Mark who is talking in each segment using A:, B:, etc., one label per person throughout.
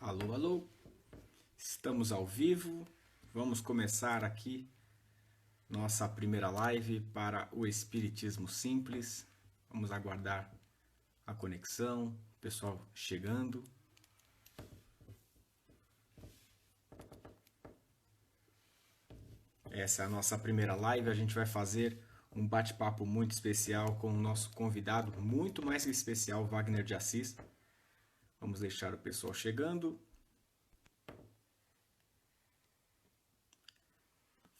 A: Alô, alô, estamos ao vivo. Vamos começar aqui nossa primeira live para o Espiritismo Simples. Vamos aguardar a conexão, o pessoal chegando. Essa é a nossa primeira live. A gente vai fazer um bate-papo muito especial com o nosso convidado, muito mais que especial, Wagner de Assis. Vamos deixar o pessoal chegando.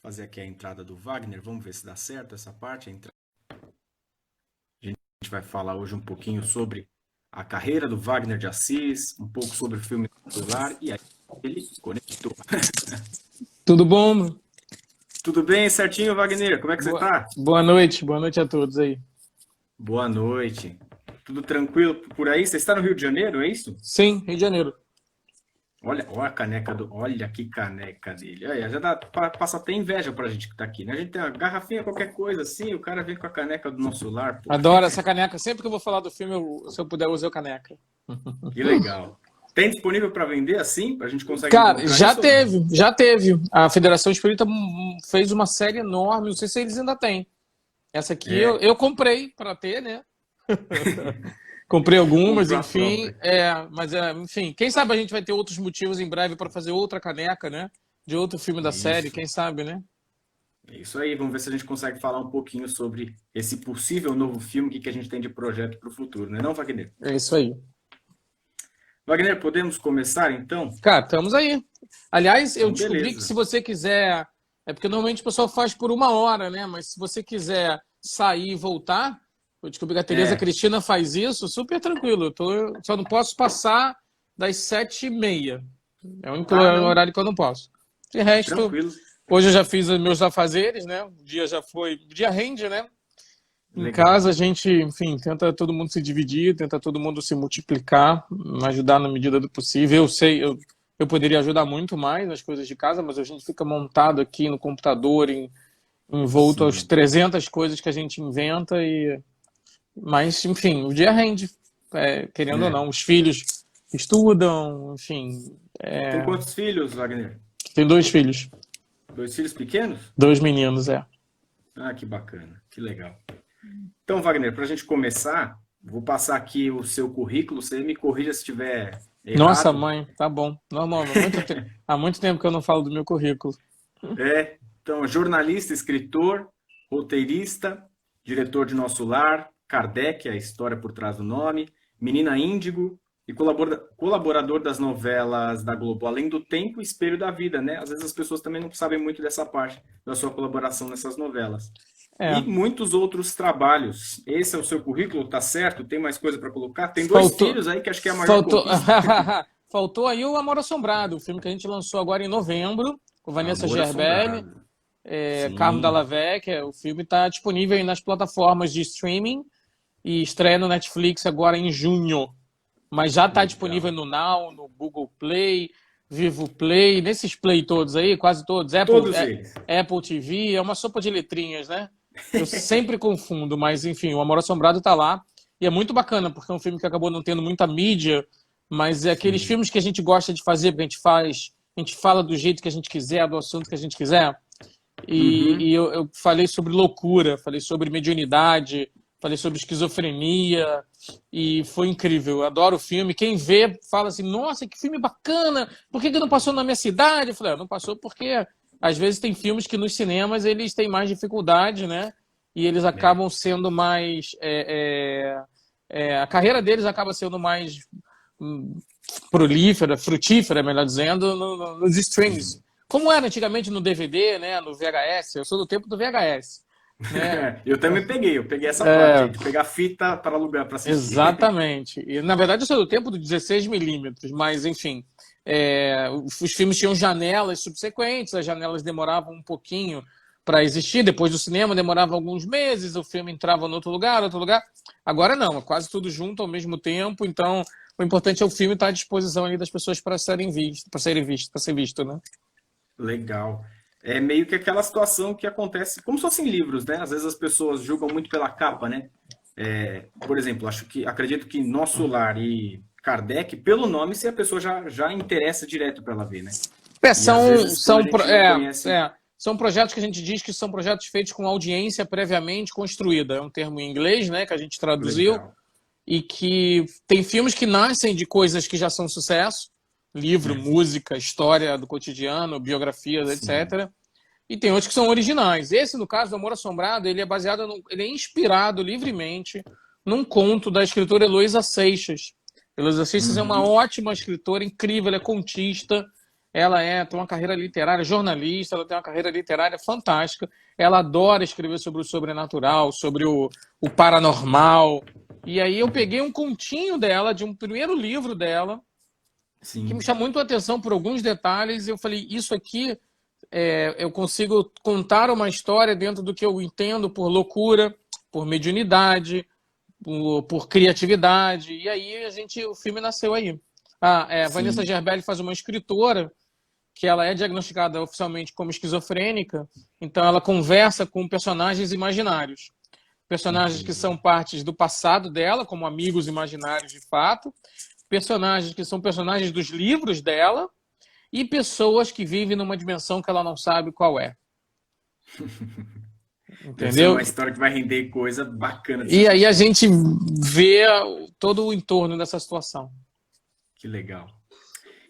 A: Fazer aqui a entrada do Wagner, vamos ver se dá certo essa parte. A gente vai falar hoje um pouquinho sobre a carreira do Wagner de Assis, um pouco sobre o filme popular, e aí ele conectou.
B: Tudo bom?
A: Tudo bem, certinho, Wagner? Como é que você está?
B: Boa noite a todos aí.
A: Boa noite. Tudo tranquilo por aí? Você está no Rio de Janeiro, é isso?
B: Sim, Rio de Janeiro.
A: Olha a caneca do. Olha que caneca dele. Olha, já dá, passa até inveja pra gente que tá aqui, né? A gente tem uma garrafinha, qualquer coisa assim, o cara vem com a caneca do nosso lar. Pô.
B: Adoro essa caneca. Sempre que eu vou falar do filme, se eu puder, usar a caneca.
A: Que legal. Tem disponível para vender assim? A gente consegue
B: Cara,
A: encontrar
B: já teve. A Federação Espírita fez uma série enorme, não sei se eles ainda têm. Essa aqui eu comprei para ter, né? Comprei algumas, enfim. Enfim, quem sabe a gente vai ter outros motivos em breve para fazer outra caneca, né? De outro filme da série, quem sabe, né?
A: É isso aí, vamos ver se a gente consegue falar um pouquinho sobre esse possível novo filme que a gente tem de projeto para o futuro, não é não, Wagner?
B: É isso aí.
A: Wagner, podemos começar então?
B: Cara, estamos aí. Aliás, eu
A: Então,
B: descobri
A: beleza.
B: que se você quiser. É porque normalmente o pessoal faz por 1 hora, né? Mas se você quiser sair e voltar, eu descobri que a Tereza Cristina faz isso super tranquilo. Só não posso passar das 7h30. É o único horário que eu não posso. De resto,
A: Tranquilo.
B: hoje eu já fiz os meus afazeres, né? O dia já foi. O dia rende, né? Em
A: Legal.
B: casa a gente, enfim, tenta todo mundo se dividir, tenta todo mundo se multiplicar, ajudar na medida do possível. Eu poderia ajudar muito mais nas coisas de casa, mas a gente fica montado aqui no computador, envolto aos 300 coisas que a gente inventa. Mas, enfim, o dia rende, querendo ou não. Os filhos estudam, enfim.
A: Tem quantos filhos, Wagner?
B: Tem 2 filhos.
A: 2 filhos pequenos?
B: 2 meninos,
A: Ah, que bacana, que legal. Então, Wagner, para a gente começar, vou passar aqui o seu currículo, você me corrija se estiver errado.
B: Nossa, mãe, tá bom. Normal, há muito tempo que eu não falo do meu currículo.
A: Então, jornalista, escritor, roteirista, diretor de Nosso Lar, Kardec, a história por trás do nome, Menina Índigo e colaborador das novelas da Globo Além do Tempo e Espelho da Vida, né? Às vezes as pessoas também não sabem muito dessa parte da sua colaboração nessas novelas. E muitos outros trabalhos. Esse é o seu currículo, tá certo? Tem mais coisa para colocar? Tem 2 filhos aí que acho que é a maior conquista.
B: Faltou aí o Amor Assombrado, o filme que a gente lançou agora em novembro, com Vanessa Gerbelli, Carmo Dalla Vecchia. O filme está disponível aí nas plataformas de streaming e estreia no Netflix agora em junho. Mas já está disponível no Now, no Google Play, Vivo Play, nesses Play todos aí, quase todos. Apple TV, é uma sopa de letrinhas, né? Eu sempre confundo, mas enfim, o Amor Assombrado está lá. E é muito bacana, porque é um filme que acabou não tendo muita mídia, mas é aqueles filmes que a gente gosta de fazer, porque a gente fala do jeito que a gente quiser, do assunto que a gente quiser. E eu falei sobre loucura, falei sobre mediunidade, falei sobre esquizofrenia, e foi incrível. Eu adoro o filme. Quem vê fala assim, nossa, que filme bacana, por que não passou na minha cidade? Eu falei, não passou porque às vezes tem filmes que nos cinemas eles têm mais dificuldade, né? E eles acabam sendo mais... a carreira deles acaba sendo mais prolífera, frutífera, melhor dizendo, nos streams. Como era antigamente no DVD, né, no VHS. Eu sou do tempo do VHS. Né?
A: Eu também peguei essa parte de pegar fita para alugar, para assistir.
B: Exatamente. E, na verdade, eu sou do tempo do 16mm, mas, enfim, os filmes tinham janelas subsequentes, as janelas demoravam um pouquinho para existir, depois do cinema demorava alguns meses, o filme entrava em outro lugar. Agora não, é quase tudo junto ao mesmo tempo, então o importante é o filme estar à disposição ali das pessoas para ser visto, né?
A: Legal. É meio que aquela situação que acontece, como se fossem livros, né? Às vezes as pessoas julgam muito pela capa, né? Por exemplo, acredito que Nosso Lar e Kardec, pelo nome, se a pessoa já interessa direto para ela ver, né?
B: São projetos que a gente diz que são projetos feitos com audiência previamente construída. É um termo em inglês, né, que a gente traduziu. Legal. E que tem filmes que nascem de coisas que já são sucesso, livro, música, história do cotidiano, biografias, etc. E tem outros que são originais. Esse, no caso do Amor Assombrado, ele é inspirado livremente num conto da escritora Heloísa Seixas. Heloísa Seixas é uma ótima escritora, incrível, ela é contista, ela tem uma carreira literária, jornalista, ela tem uma carreira literária fantástica, ela adora escrever sobre o sobrenatural, sobre o paranormal. E aí eu peguei um continho dela, de um primeiro livro dela, que me chamou muito a atenção por alguns detalhes, e eu falei, isso aqui, eu consigo contar uma história dentro do que eu entendo por loucura, por mediunidade, por criatividade, e aí o filme nasceu aí. Vanessa Gerbelli faz uma escritora, que ela é diagnosticada oficialmente como esquizofrênica, então ela conversa com personagens imaginários. Personagens que são partes do passado dela, como amigos imaginários de fato, personagens que são personagens dos livros dela e pessoas que vivem numa dimensão que ela não sabe qual é.
A: Entendeu? É uma história que vai render coisa bacana.
B: E aí a gente vê todo o entorno dessa situação.
A: Que legal.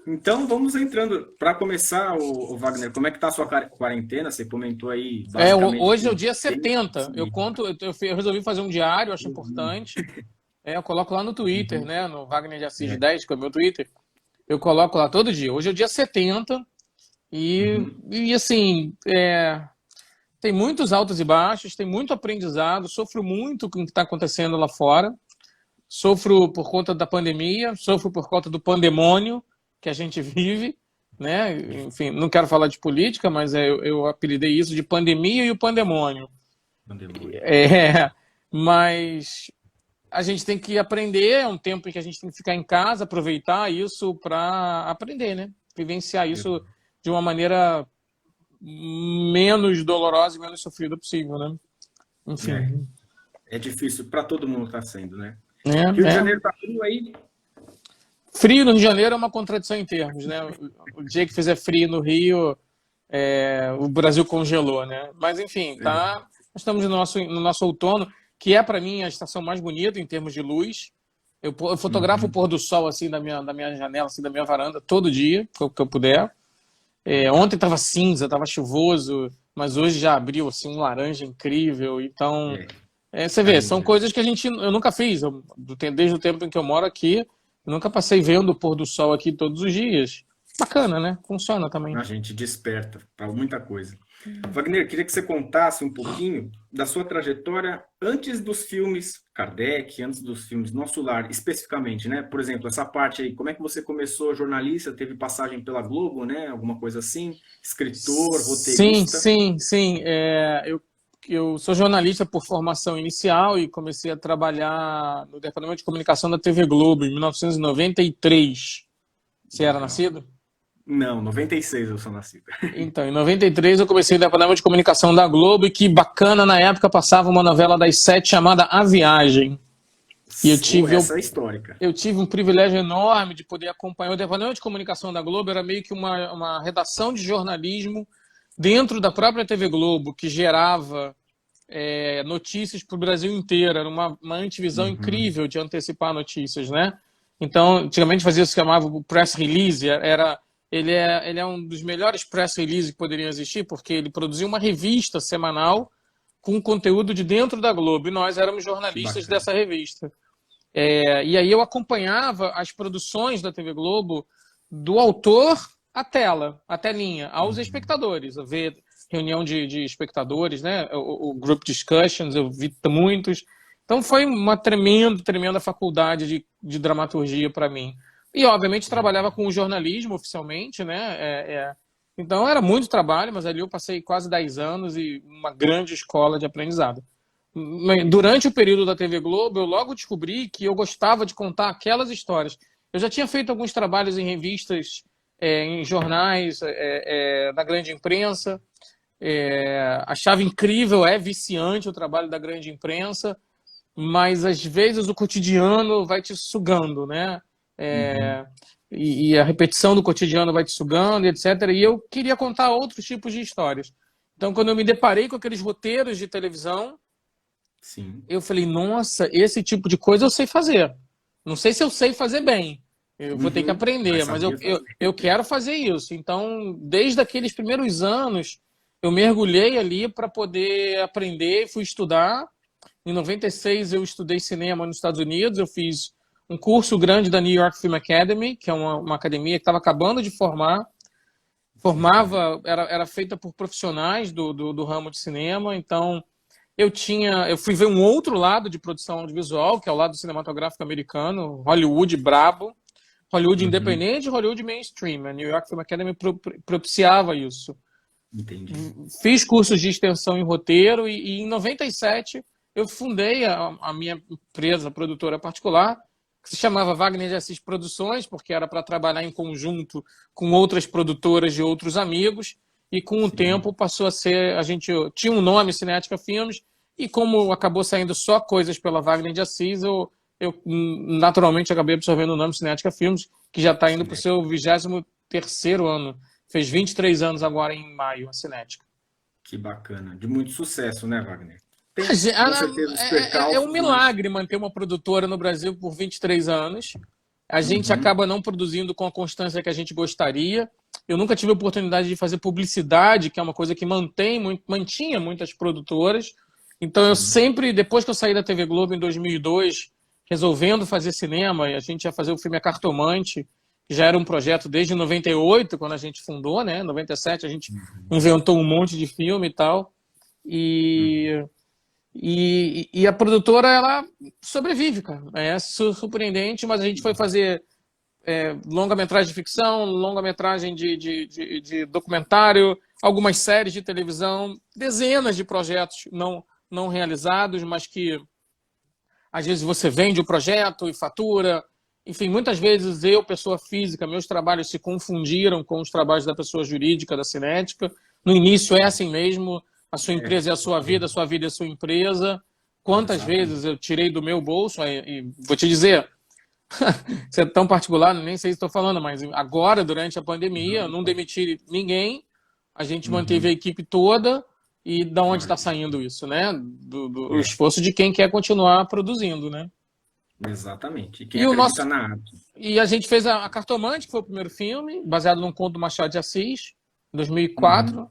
A: Então, vamos entrando. Para começar, o Wagner, como é que está a sua quarentena? Você comentou aí basicamente...
B: Hoje é o dia 70. Eu resolvi fazer um diário, acho importante. Eu coloco lá no Twitter, né? No Wagner de Assis 10, que é o meu Twitter. Eu coloco lá todo dia. Hoje é o dia 70. E assim, tem muitos altos e baixos, tem muito aprendizado. Sofro muito com o que está acontecendo lá fora. Sofro por conta da pandemia, sofro por conta do pandemônio que a gente vive, né? Enfim, não quero falar de política, mas eu apelidei isso de pandemia e o pandemônio. Mas a gente tem que aprender, é um tempo em que a gente tem que ficar em casa, aproveitar isso para aprender, né? Vivenciar isso de uma maneira menos dolorosa e menos sofrida possível, né? Enfim.
A: É difícil, para todo mundo está sendo, né? Rio de Janeiro está frio aí?
B: Frio no Rio de Janeiro é uma contradição em termos, né? O dia que fizer frio no Rio, o Brasil congelou, né? Mas, enfim, nós estamos no nosso outono, que é, para mim, a estação mais bonita em termos de luz. Eu fotografo o pôr do sol, assim, da minha janela, assim, da minha varanda, todo dia, que eu puder. Ontem estava cinza, estava chuvoso, mas hoje já abriu, assim, um laranja incrível. Então, você vê, são coisas que eu nunca fiz. Desde o tempo em que eu moro aqui, eu nunca passei vendo o pôr do sol aqui todos os dias. Bacana, né? Funciona também.
A: A gente desperta para muita coisa. Wagner, queria que você contasse um pouquinho da sua trajetória antes dos filmes Kardec, antes dos filmes Nosso Lar, especificamente, né? Por exemplo, essa parte aí, como é que você começou jornalista, teve passagem pela Globo, né? Alguma coisa assim? Escritor, roteirista?
B: Sim. Eu sou jornalista por formação inicial e comecei a trabalhar no Departamento de Comunicação da TV Globo em 1993. Você era nascido?
A: Não, 96 eu sou nascido.
B: Então, em 93 eu comecei no Departamento de Comunicação da Globo e que bacana, na época passava uma novela das 7 chamada A Viagem. E
A: essa é histórica.
B: Eu tive um privilégio enorme de poder acompanhar. O Departamento de Comunicação da Globo era meio que uma redação de jornalismo dentro da própria TV Globo, que gerava notícias para o Brasil inteiro. Era uma antivisão incrível de antecipar notícias, né? Então, antigamente fazia o que se chamava o press release. Ele é um dos melhores press releases que poderiam existir, porque ele produzia uma revista semanal com conteúdo de dentro da Globo. E nós éramos jornalistas dessa revista. E aí eu acompanhava as produções da TV Globo do autor à tela, à telinha, aos espectadores. Eu vi reunião de espectadores, né? O group discussions, eu vi muitos. Então foi uma tremenda faculdade de dramaturgia para mim. E, obviamente, trabalhava com o jornalismo oficialmente, né? Então era muito trabalho, mas ali eu passei quase 10 anos e uma grande escola de aprendizado. Durante o período da TV Globo, eu logo descobri que eu gostava de contar aquelas histórias. Eu já tinha feito alguns trabalhos em revistas, em jornais, da grande imprensa. Achava incrível, viciante o trabalho da grande imprensa, mas às vezes o cotidiano vai te sugando, né? E a repetição do cotidiano vai te sugando, etc. E eu queria contar outros tipos de histórias. Então, quando eu me deparei com aqueles roteiros de televisão,
A: Sim.
B: eu falei, nossa, esse tipo de coisa eu sei fazer. Não sei se eu sei fazer bem, eu vou ter que aprender, mas eu quero fazer isso. Então, desde aqueles primeiros anos, eu mergulhei ali para poder aprender, fui estudar. Em 96, eu estudei cinema nos Estados Unidos, eu fiz um curso grande da New York Film Academy, que é uma academia que estava acabando de formar. Era feita por profissionais do ramo de cinema, então eu fui ver um outro lado de produção audiovisual, que é o lado cinematográfico americano, Hollywood brabo, Hollywood independente, Hollywood mainstream. A New York Film Academy propiciava isso.
A: Entendi.
B: Fiz cursos de extensão em roteiro e em 97 eu fundei a minha empresa produtora particular, que se chamava Wagner de Assis Produções, porque era para trabalhar em conjunto com outras produtoras de outros amigos, e com o tempo passou a ser, a gente tinha um nome, Cinética Filmes, e como acabou saindo só coisas pela Wagner de Assis, eu naturalmente acabei absorvendo o nome Cinética Filmes, que já está indo para o seu 23º ano. Fez 23 anos agora em maio, a Cinética.
A: Que bacana. De muito sucesso, né, Wagner?
B: É um milagre manter uma produtora no Brasil por 23 anos. A gente acaba não produzindo com a constância que a gente gostaria. Eu nunca tive a oportunidade de fazer publicidade, que é uma coisa que mantinha muitas produtoras. Então, eu sempre, depois que eu saí da TV Globo em 2002, resolvendo fazer cinema, e a gente ia fazer o filme A Cartomante, que já era um projeto desde 98, quando a gente fundou, né? Em 97 a gente inventou um monte de filme e tal. E a produtora, ela sobrevive, cara. É surpreendente, mas a gente foi fazer longa-metragem de ficção, longa-metragem de documentário, algumas séries de televisão, dezenas de projetos não realizados, mas que às vezes você vende o projeto e fatura. Enfim, muitas vezes eu, pessoa física, meus trabalhos se confundiram com os trabalhos da pessoa jurídica, da Cinética. No início é assim mesmo, a sua empresa é a sua vida é a sua empresa. Quantas vezes eu tirei do meu bolso, e vou te dizer, você é tão particular, nem sei se estou falando, mas agora, durante a pandemia, não demiti ninguém, a gente manteve a equipe toda, e da onde está saindo isso, né? Do esforço de quem quer continuar produzindo, né?
A: Exatamente. E quem acredita na arte.
B: E a gente fez a Cartomante, que foi o primeiro filme, baseado num conto do Machado de Assis, em 2004.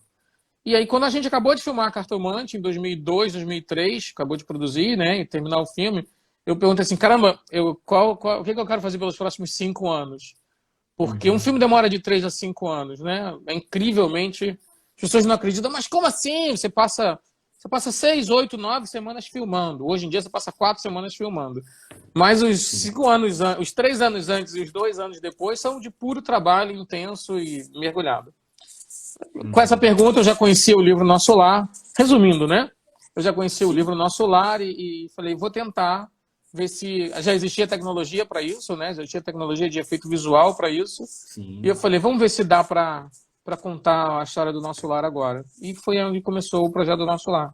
B: E aí, quando a gente acabou de filmar a Cartomante, em 2002, 2003, acabou de produzir, né, e terminar o filme, eu perguntei assim, caramba, o que eu quero fazer pelos próximos 5 anos? Porque um filme demora de 3 a 5 anos, né? É incrivelmente... As pessoas não acreditam, mas como assim? Você passa 6, 8, 9 semanas filmando. Hoje em dia você passa 4 semanas filmando. Mas os 5 anos, os 3 anos antes e os 2 anos depois são de puro trabalho intenso e mergulhado. Com essa pergunta eu já conhecia o livro Nosso Lar. Resumindo, né? Eu já conhecia o livro Nosso Lar e falei, vou tentar ver se... Já existia tecnologia para isso, né? Já existia tecnologia de efeito visual para isso. E eu falei, vamos ver se dá para contar a história do Nosso Lar agora. E foi onde começou o projeto do Nosso Lar.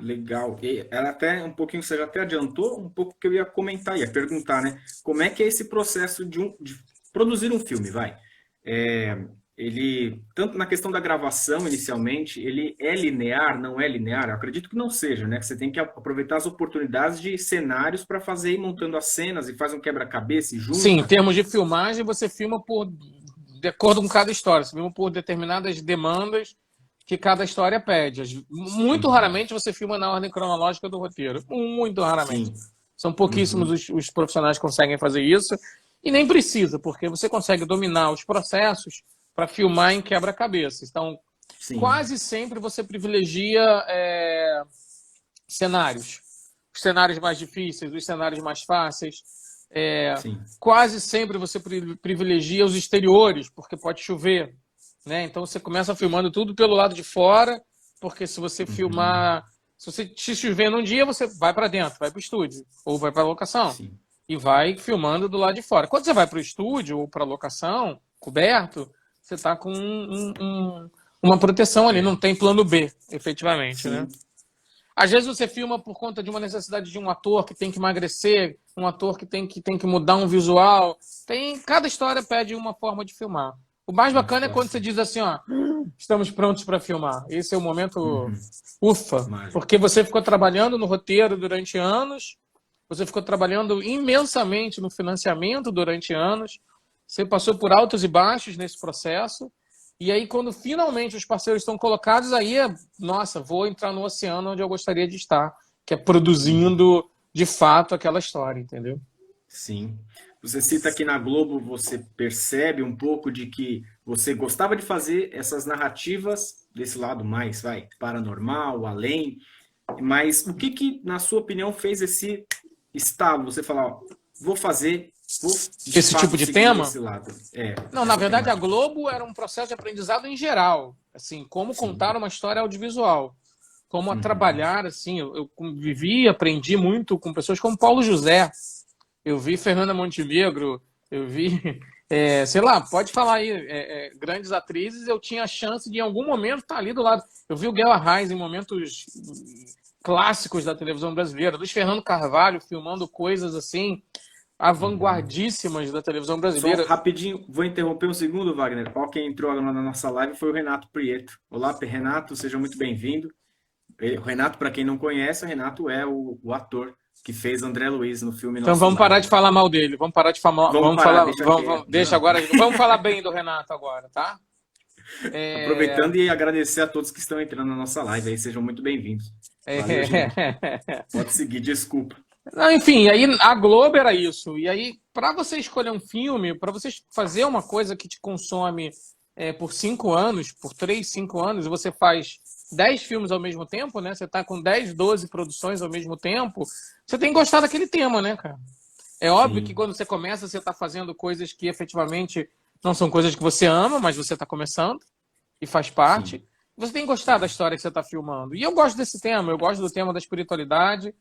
A: Legal. E ela até um pouquinho, você já até adiantou um pouco que eu ia comentar, ia perguntar, né? Como é que é esse processo de produzir um filme, vai? Ele, tanto na questão da gravação inicialmente, ele é linear, não é linear? Eu acredito que não seja, né? Que você tem que aproveitar as oportunidades de cenários para fazer ir montando as cenas e faz um quebra-cabeça e junta.
B: Sim, em termos de filmagem, você filma de acordo com cada história, você filma por determinadas demandas que cada história pede. Muito raramente você filma na ordem cronológica do roteiro. Muito raramente. São pouquíssimos os profissionais que conseguem fazer isso. E nem precisa, porque você consegue dominar os processos para filmar em quebra-cabeça. Então, quase sempre você privilegia cenários. Os cenários mais difíceis, os cenários mais fáceis. Quase sempre você privilegia os exteriores, porque pode chover. Né? Então você começa filmando tudo pelo lado de fora, porque se você filmar, se você chover num dia, você vai para dentro, vai para o estúdio, ou vai para a locação, e vai filmando do lado de fora. Quando você vai para o estúdio ou para a locação, coberto, você está com uma proteção ali, não tem plano B, efetivamente. Né? Às vezes você filma por conta de uma necessidade de um ator que tem que emagrecer, um ator que tem que mudar um visual. Cada história pede uma forma de filmar. O mais bacana é quando você diz assim, ó, estamos prontos para filmar. Esse é o momento ufa, porque você ficou trabalhando no roteiro durante anos, você ficou trabalhando imensamente no financiamento durante anos, você passou por altos e baixos nesse processo, e aí quando finalmente os parceiros estão colocados, aí nossa, vou entrar no oceano onde eu gostaria de estar, que é produzindo de fato aquela história, entendeu?
A: Sim. Você cita aqui na Globo, você percebe um pouco de que você gostava de fazer essas narrativas desse lado mais, paranormal, além, mas o que na sua opinião fez esse estalo? Você falar, ó, vou
B: esse tipo de tema?
A: esse lado.
B: Não, na verdade a Globo era um processo de aprendizado em geral, assim, como contar uma história audiovisual, como trabalhar, assim, eu vivi, aprendi muito com pessoas como Paulo José. Eu vi Fernanda Montenegro, eu vi, sei lá, pode falar aí, grandes atrizes, eu tinha a chance de em algum momento estar ali do lado. Eu vi o Guel Arraes em momentos clássicos da televisão brasileira, Luiz Fernando Carvalho filmando coisas assim, vanguardíssimas da televisão brasileira.
A: Só rapidinho, vou interromper um segundo, Wagner. Ó, quem entrou agora na nossa live foi o Renato Prieto. Olá, Renato, seja muito bem-vindo. O Renato, para quem não conhece, o Renato é o ator que fez André Luiz no filme
B: Então vamos parar de falar mal dele. Vamos parar de falar. Deixa agora. Vamos falar bem do Renato agora, tá?
A: Aproveitando e agradecer a todos que estão entrando na nossa live aí, sejam muito bem-vindos. Pode seguir, desculpa.
B: Não, enfim, aí a Globo era isso. E aí, para você escolher um filme, para você fazer uma coisa que te consome por 5 anos, por 3, 5 anos, você faz 10 filmes ao mesmo tempo, né? Você tá com 10, 12 produções ao mesmo tempo, você tem que gostar daquele tema, né, cara? É óbvio que quando você começa, você tá fazendo coisas que efetivamente não são coisas que você ama, mas você tá começando e faz parte. Sim. Você tem que gostar da história que você tá filmando. E eu gosto desse tema, eu gosto do tema da espiritualidade,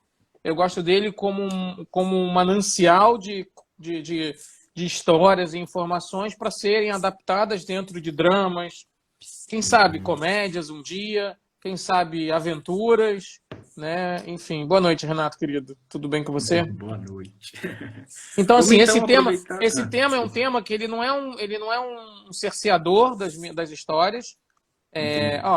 B: eu gosto dele como um manancial de histórias e informações para serem adaptadas dentro de dramas, quem sabe comédias um dia, quem sabe aventuras, né? Enfim, boa noite, Renato, querido. Tudo bem com você?
A: Boa noite.
B: Então, assim, esse tema é um tema que ele não é um cerceador das histórias.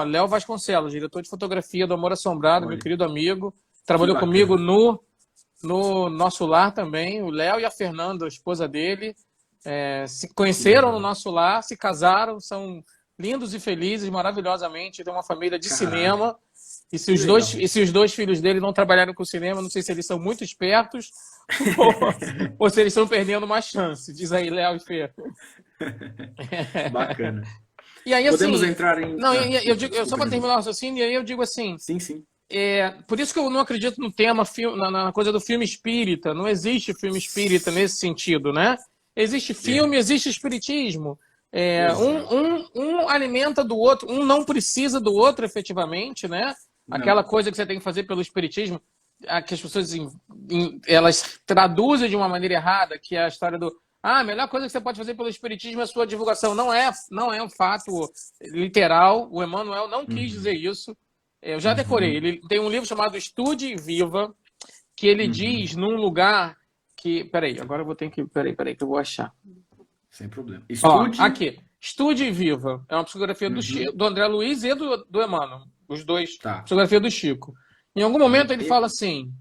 B: Léo Vasconcelos, diretor de fotografia do Amor Assombrado, meu querido amigo, trabalhou comigo no Nosso Lar também. O Léo e a Fernanda, a esposa dele, se conheceram no Nosso Lar, se casaram, são lindos e felizes, maravilhosamente, tem uma família de cinema. E se os dois filhos dele não trabalharam com cinema, não sei se eles são muito espertos ou se eles estão perdendo uma chance. Diz aí, Léo e Fê.
A: Bacana.
B: E aí,
A: podemos
B: assim,
A: entrar em...
B: Não, eu só para terminar o raciocínio, e aí eu digo assim...
A: Sim.
B: Por isso que eu não acredito no tema, na coisa do filme espírita. Não existe filme espírita nesse sentido, né? Existe filme, existe espiritismo. Um alimenta do outro, um não precisa do outro efetivamente, né? Aquela coisa que você tem que fazer pelo espiritismo, que as pessoas elas traduzem de uma maneira errada, que é a história do a melhor coisa que você pode fazer pelo espiritismo é a sua divulgação. Não é um fato literal. O Emmanuel não quis dizer isso. Eu já decorei. Ele tem um livro chamado Estude e Viva, que ele diz num lugar que... Peraí, agora eu vou ter que... Peraí, que eu vou achar.
A: Sem problema.
B: Aqui. Estude e Viva. É uma psicografia do André Luiz e do Emmanuel. Os dois.
A: Tá.
B: Psicografia do Chico. Em algum momento ele fala assim: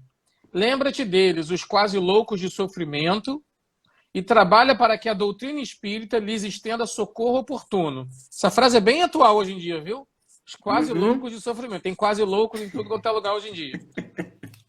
B: lembra-te deles, os quase loucos de sofrimento, e trabalha para que a doutrina espírita lhes estenda socorro oportuno. Essa frase é bem atual hoje em dia, viu? Os quase loucos de sofrimento. Tem quase loucos em tudo quanto é lugar hoje em dia.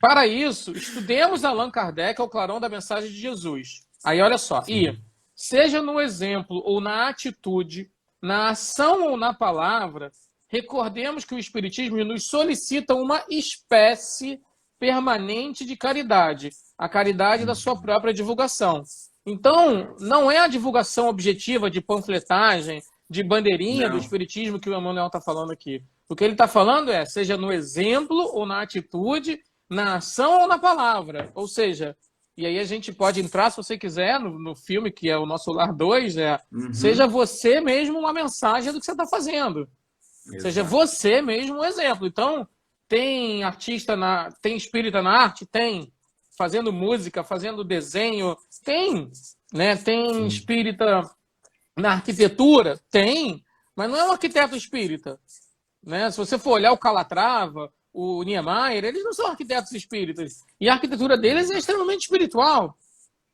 B: Para isso, estudemos Allan Kardec ao clarão da mensagem de Jesus. Aí, olha só. E, seja no exemplo ou na atitude, na ação ou na palavra, recordemos que o Espiritismo nos solicita uma espécie permanente de caridade. A caridade da sua própria divulgação. Então, não é a divulgação objetiva de panfletagem, de bandeirinha do Espiritismo que o Emmanuel está falando aqui. O que ele está falando é, seja no exemplo ou na atitude, na ação ou na palavra. Ou seja, e aí a gente pode entrar, se você quiser, no filme que é o Nosso Lar 2, seja você mesmo uma mensagem do que você está fazendo. Exato. Seja você mesmo um exemplo. Então, Tem artista, tem espírita na arte? Tem. Fazendo música, fazendo desenho? Tem. Né? Tem
A: Sim.
B: espírita na arquitetura? Tem. Mas não é um arquiteto espírita. Né? Se você for olhar o Calatrava, o Niemeyer, eles não são arquitetos espíritas. E a arquitetura deles é extremamente espiritual.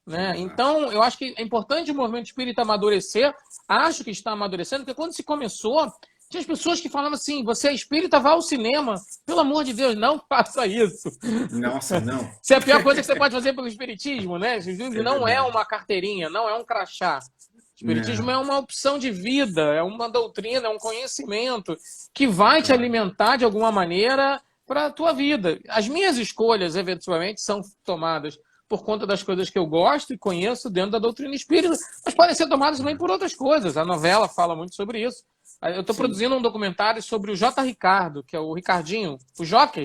B: Né? Então, eu acho que é importante o movimento espírita amadurecer. Acho que está amadurecendo, porque quando se começou, tinha as pessoas que falavam assim: você é espírita, vá ao cinema. Pelo amor de Deus, não faça isso.
A: Nossa, não.
B: Isso é a pior coisa que você pode fazer pelo espiritismo, né? Não é
A: verdade.
B: uma carteirinha, não é um crachá. O espiritismo
A: Não.
B: é uma opção de vida, é uma doutrina, é um conhecimento que vai te alimentar de alguma maneira para a tua vida. As minhas escolhas, eventualmente, são tomadas por conta das coisas que eu gosto e conheço dentro da doutrina espírita, mas podem ser tomadas também por outras coisas. A novela fala muito sobre isso. Eu estou produzindo um documentário sobre o J. Ricardo, que é o Ricardinho, o jockey.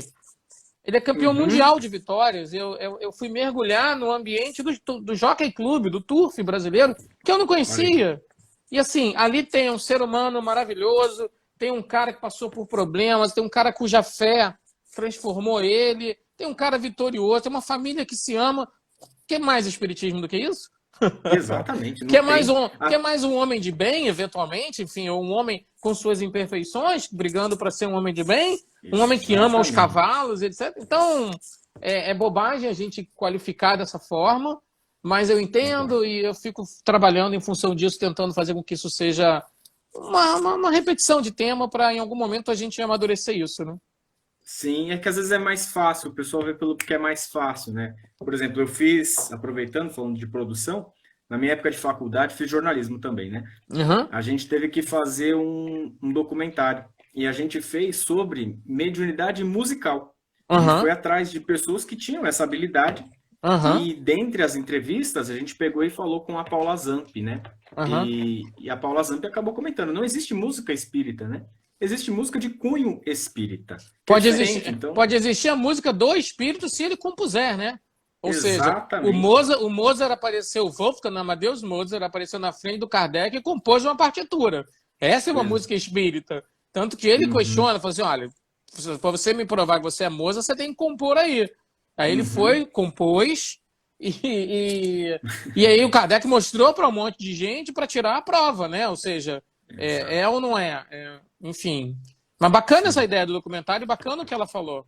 B: Ele é campeão mundial de vitórias. Eu fui mergulhar no ambiente do Jockey Clube, do Turf brasileiro, que eu não conhecia. E assim, ali tem um ser humano maravilhoso, tem um cara que passou por problemas, tem um cara cuja fé transformou ele, tem um cara vitorioso, tem uma família que se ama. Que mais espiritismo do que isso?
A: Exatamente.
B: Quer mais um homem de bem, eventualmente, enfim, ou um homem com suas imperfeições, brigando para ser um homem de bem, um homem que ama os cavalos, etc. Então, é bobagem a gente qualificar dessa forma, mas eu entendo e eu fico trabalhando em função disso, tentando fazer com que isso seja uma repetição de tema para, em algum momento, a gente amadurecer isso, né?
A: Sim, é que às vezes é mais fácil, o pessoal vê pelo que é mais fácil, né? Por exemplo, eu fiz, aproveitando, falando de produção, na minha época de faculdade, fiz jornalismo também, né? A gente teve que fazer um documentário, e a gente fez sobre mediunidade musical. A gente foi atrás de pessoas que tinham essa habilidade, e dentre as entrevistas, a gente pegou e falou com a Paula Zampi, né? E a Paula Zampi acabou comentando, não existe música espírita, né? Existe música de cunho espírita.
B: Pode existir a música do espírito se ele compuser, né? Ou
A: Exatamente.
B: seja, o Mozart apareceu, o Wolfgang Amadeus Mozart apareceu na frente do Kardec e compôs uma partitura. Essa é uma música espírita. Tanto que ele questiona, falou assim, olha, para você me provar que você é Mozart, você tem que compor aí. Aí ele foi, compôs, e aí o Kardec mostrou para um monte de gente para tirar a prova, né? Ou seja, é ou não é? Enfim. Mas bacana essa ideia do documentário, bacana o que ela falou.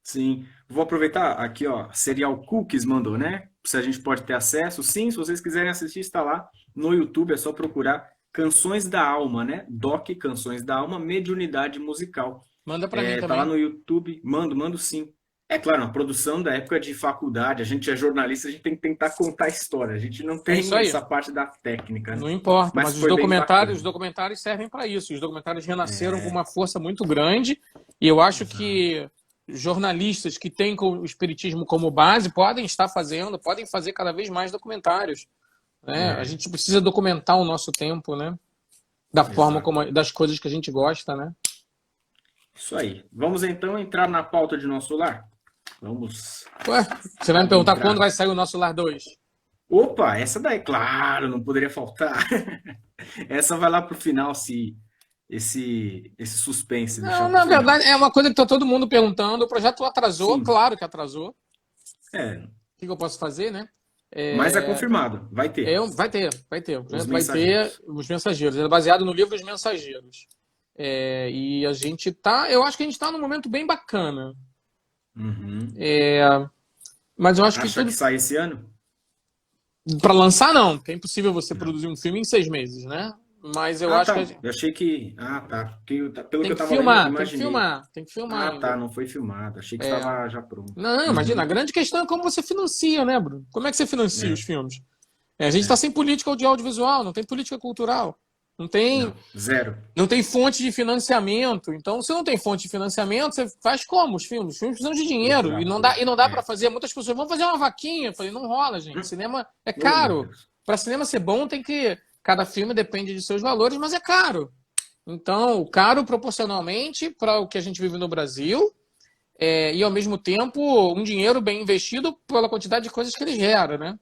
A: Sim. Vou aproveitar aqui, ó, Serial Cookies mandou, né? Se a gente pode ter acesso. Sim, se vocês quiserem assistir, está lá no YouTube, é só procurar Canções da Alma, né? Doc Canções da Alma, Mediunidade Musical.
B: Manda para mim também.
A: Tá lá no YouTube. Mando sim. É claro, a produção da época de faculdade, a gente é jornalista, a gente tem que tentar contar a história. A gente não tem essa parte da técnica. Né?
B: Não importa, mas os documentários servem para isso. Os documentários renasceram com uma força muito grande. E eu acho que jornalistas que têm o espiritismo como base podem fazer cada vez mais documentários. Né? A gente precisa documentar o nosso tempo, né? Da forma das coisas que a gente gosta, né?
A: Isso aí. Vamos então entrar na pauta de Nosso Lar? Vamos.
B: Ué, você vai me perguntar quando vai sair o Nosso Lar 2?
A: Opa, essa daí, claro, não poderia faltar. Essa vai lá pro final, se esse suspense.
B: Não, na verdade, é uma coisa que tá todo mundo perguntando. O projeto atrasou, claro que atrasou. O que eu posso fazer, né?
A: Mas é confirmado, vai ter.
B: Vai ter. O projeto vai ter os Mensageiros. É baseado no livro Os Mensageiros. E a gente tá. Eu acho que a gente tá num momento bem bacana. Mas eu acho que
A: tudo. Que sai esse ano?
B: Para lançar, não. Porque é impossível você produzir um filme em 6 meses, né? Mas eu acho que.
A: Eu achei que. Tá. Pelo que eu tava
B: lendo, tem que filmar.
A: Tá. Não foi filmado. Achei que estava já pronto.
B: Não, imagina. A grande questão é como você financia, né, Bruno? Como é que você financia os filmes? A gente está sem política de audiovisual, não tem política cultural. Não tem.
A: Zero.
B: Não tem fonte de financiamento. Então, se não tem fonte de financiamento, você faz como os filmes? Os filmes precisam de dinheiro. E não dá para fazer. Muitas pessoas vão fazer uma vaquinha. Eu falei, não rola, gente. Cinema é caro. Para cinema ser bom, tem que. Cada filme depende de seus valores, mas é caro. Então, caro proporcionalmente para o que a gente vive no Brasil e, ao mesmo tempo, um dinheiro bem investido pela quantidade de coisas que ele gera, né?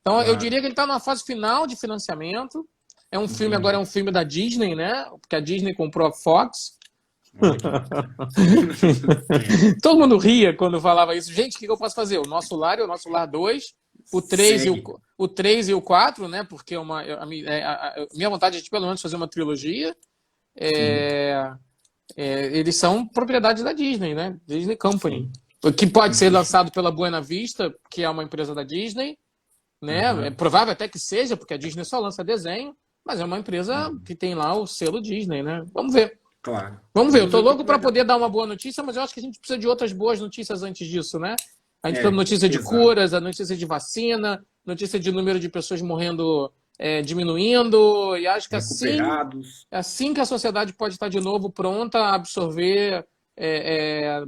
B: Então, eu diria que ele está numa fase final de financiamento. É um filme, agora é um filme da Disney, né? Porque a Disney comprou a Fox.
A: Olha que bacana.
B: Todo mundo ria quando falava isso. Gente, o que eu posso fazer? O Nosso Lar e o Nosso Lar 2, o 3
A: Segue.
B: o 3 e o 4, né? Porque a minha vontade é de pelo menos fazer uma trilogia.
A: Sim,
B: Eles são propriedade da Disney, né? Disney Company.
A: sim.
B: Que pode ser
A: Inclusive.
B: lançado pela Buena Vista, que é uma empresa da Disney, né? É
A: Aham,
B: provável até que seja, porque a Disney só lança desenho, mas é uma empresa
A: uhum.
B: que tem lá o selo Disney, né? Vamos ver.
A: Claro.
B: Vamos ver. Eu
A: Vamos
B: tô
A: ver o que
B: louco
A: que vai
B: para
A: dar.
B: poder dar uma boa notícia, mas eu acho que a gente precisa de outras boas notícias antes disso, né? A gente precisa de notícia de
A: Exato.
B: curas, a notícia de vacina, notícia de número de pessoas morrendo diminuindo, e acho que
A: Recuperados.
B: assim que a sociedade pode estar de novo pronta a absorver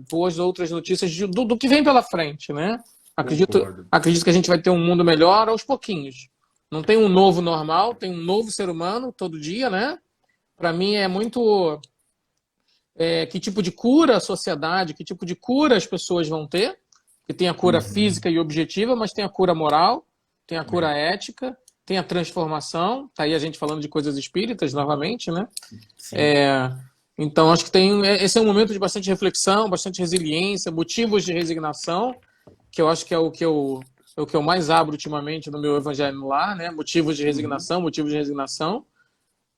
B: boas outras notícias do que vem pela frente, né?
A: Concordo.
B: Acredito que a gente vai ter um mundo melhor aos pouquinhos. Não tem um novo normal, tem um novo ser humano todo dia, né? Para mim é muito que tipo de cura a sociedade, que tipo de cura as pessoas vão ter, que tem a cura
A: Uhum.
B: física e objetiva, mas tem a cura moral, tem a cura
A: É,
B: ética, tem a transformação, tá aí a gente falando de coisas espíritas novamente, né?
A: sim.
B: Então acho que esse é um momento de bastante reflexão, bastante resiliência, motivos de resignação, que eu acho que é o que eu mais abro ultimamente no meu evangelho no lar, né?
A: Uhum.
B: Motivos de resignação.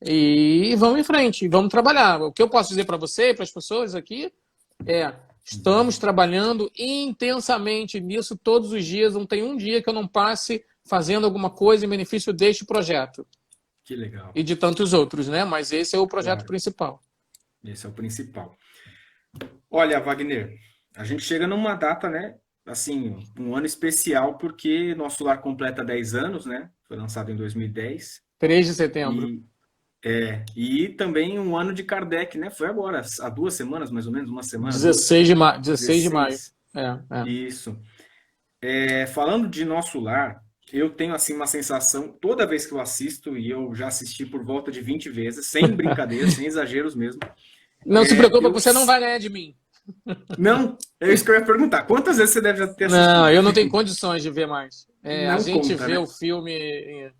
B: E vamos em frente, vamos trabalhar. O que eu posso dizer para você e para as pessoas aqui estamos
A: Uhum.
B: trabalhando intensamente nisso todos os dias. Não tem um dia que eu não passe fazendo alguma coisa em benefício deste projeto
A: Que legal.
B: e de tantos outros, né? Mas esse é o projeto
A: Claro.
B: principal.
A: Esse é o principal. Olha, Wagner, a gente chega numa data, né? Assim, um ano especial, porque Nosso Lar completa 10 anos, né? Foi lançado em 2010.
B: 3 de setembro.
A: E também um ano de Kardec, né? Foi agora, há 2 semanas, mais ou menos, uma semana, duas.
B: 16 de maio.
A: 16.
B: É.
A: Isso. Falando de Nosso Lar, eu tenho assim uma sensação, toda vez que eu assisto, e eu já assisti por volta de 20 vezes, sem brincadeira, sem exageros mesmo,
B: Não se preocupa,
A: eu
B: você não vai ganhar de mim.
A: não, é isso que eu ia perguntar. Quantas vezes você deve já ter
B: Não,
A: assistido?
B: eu não tenho condições de ver mais. A
A: Não
B: gente
A: conta,
B: vê o
A: né?
B: filme,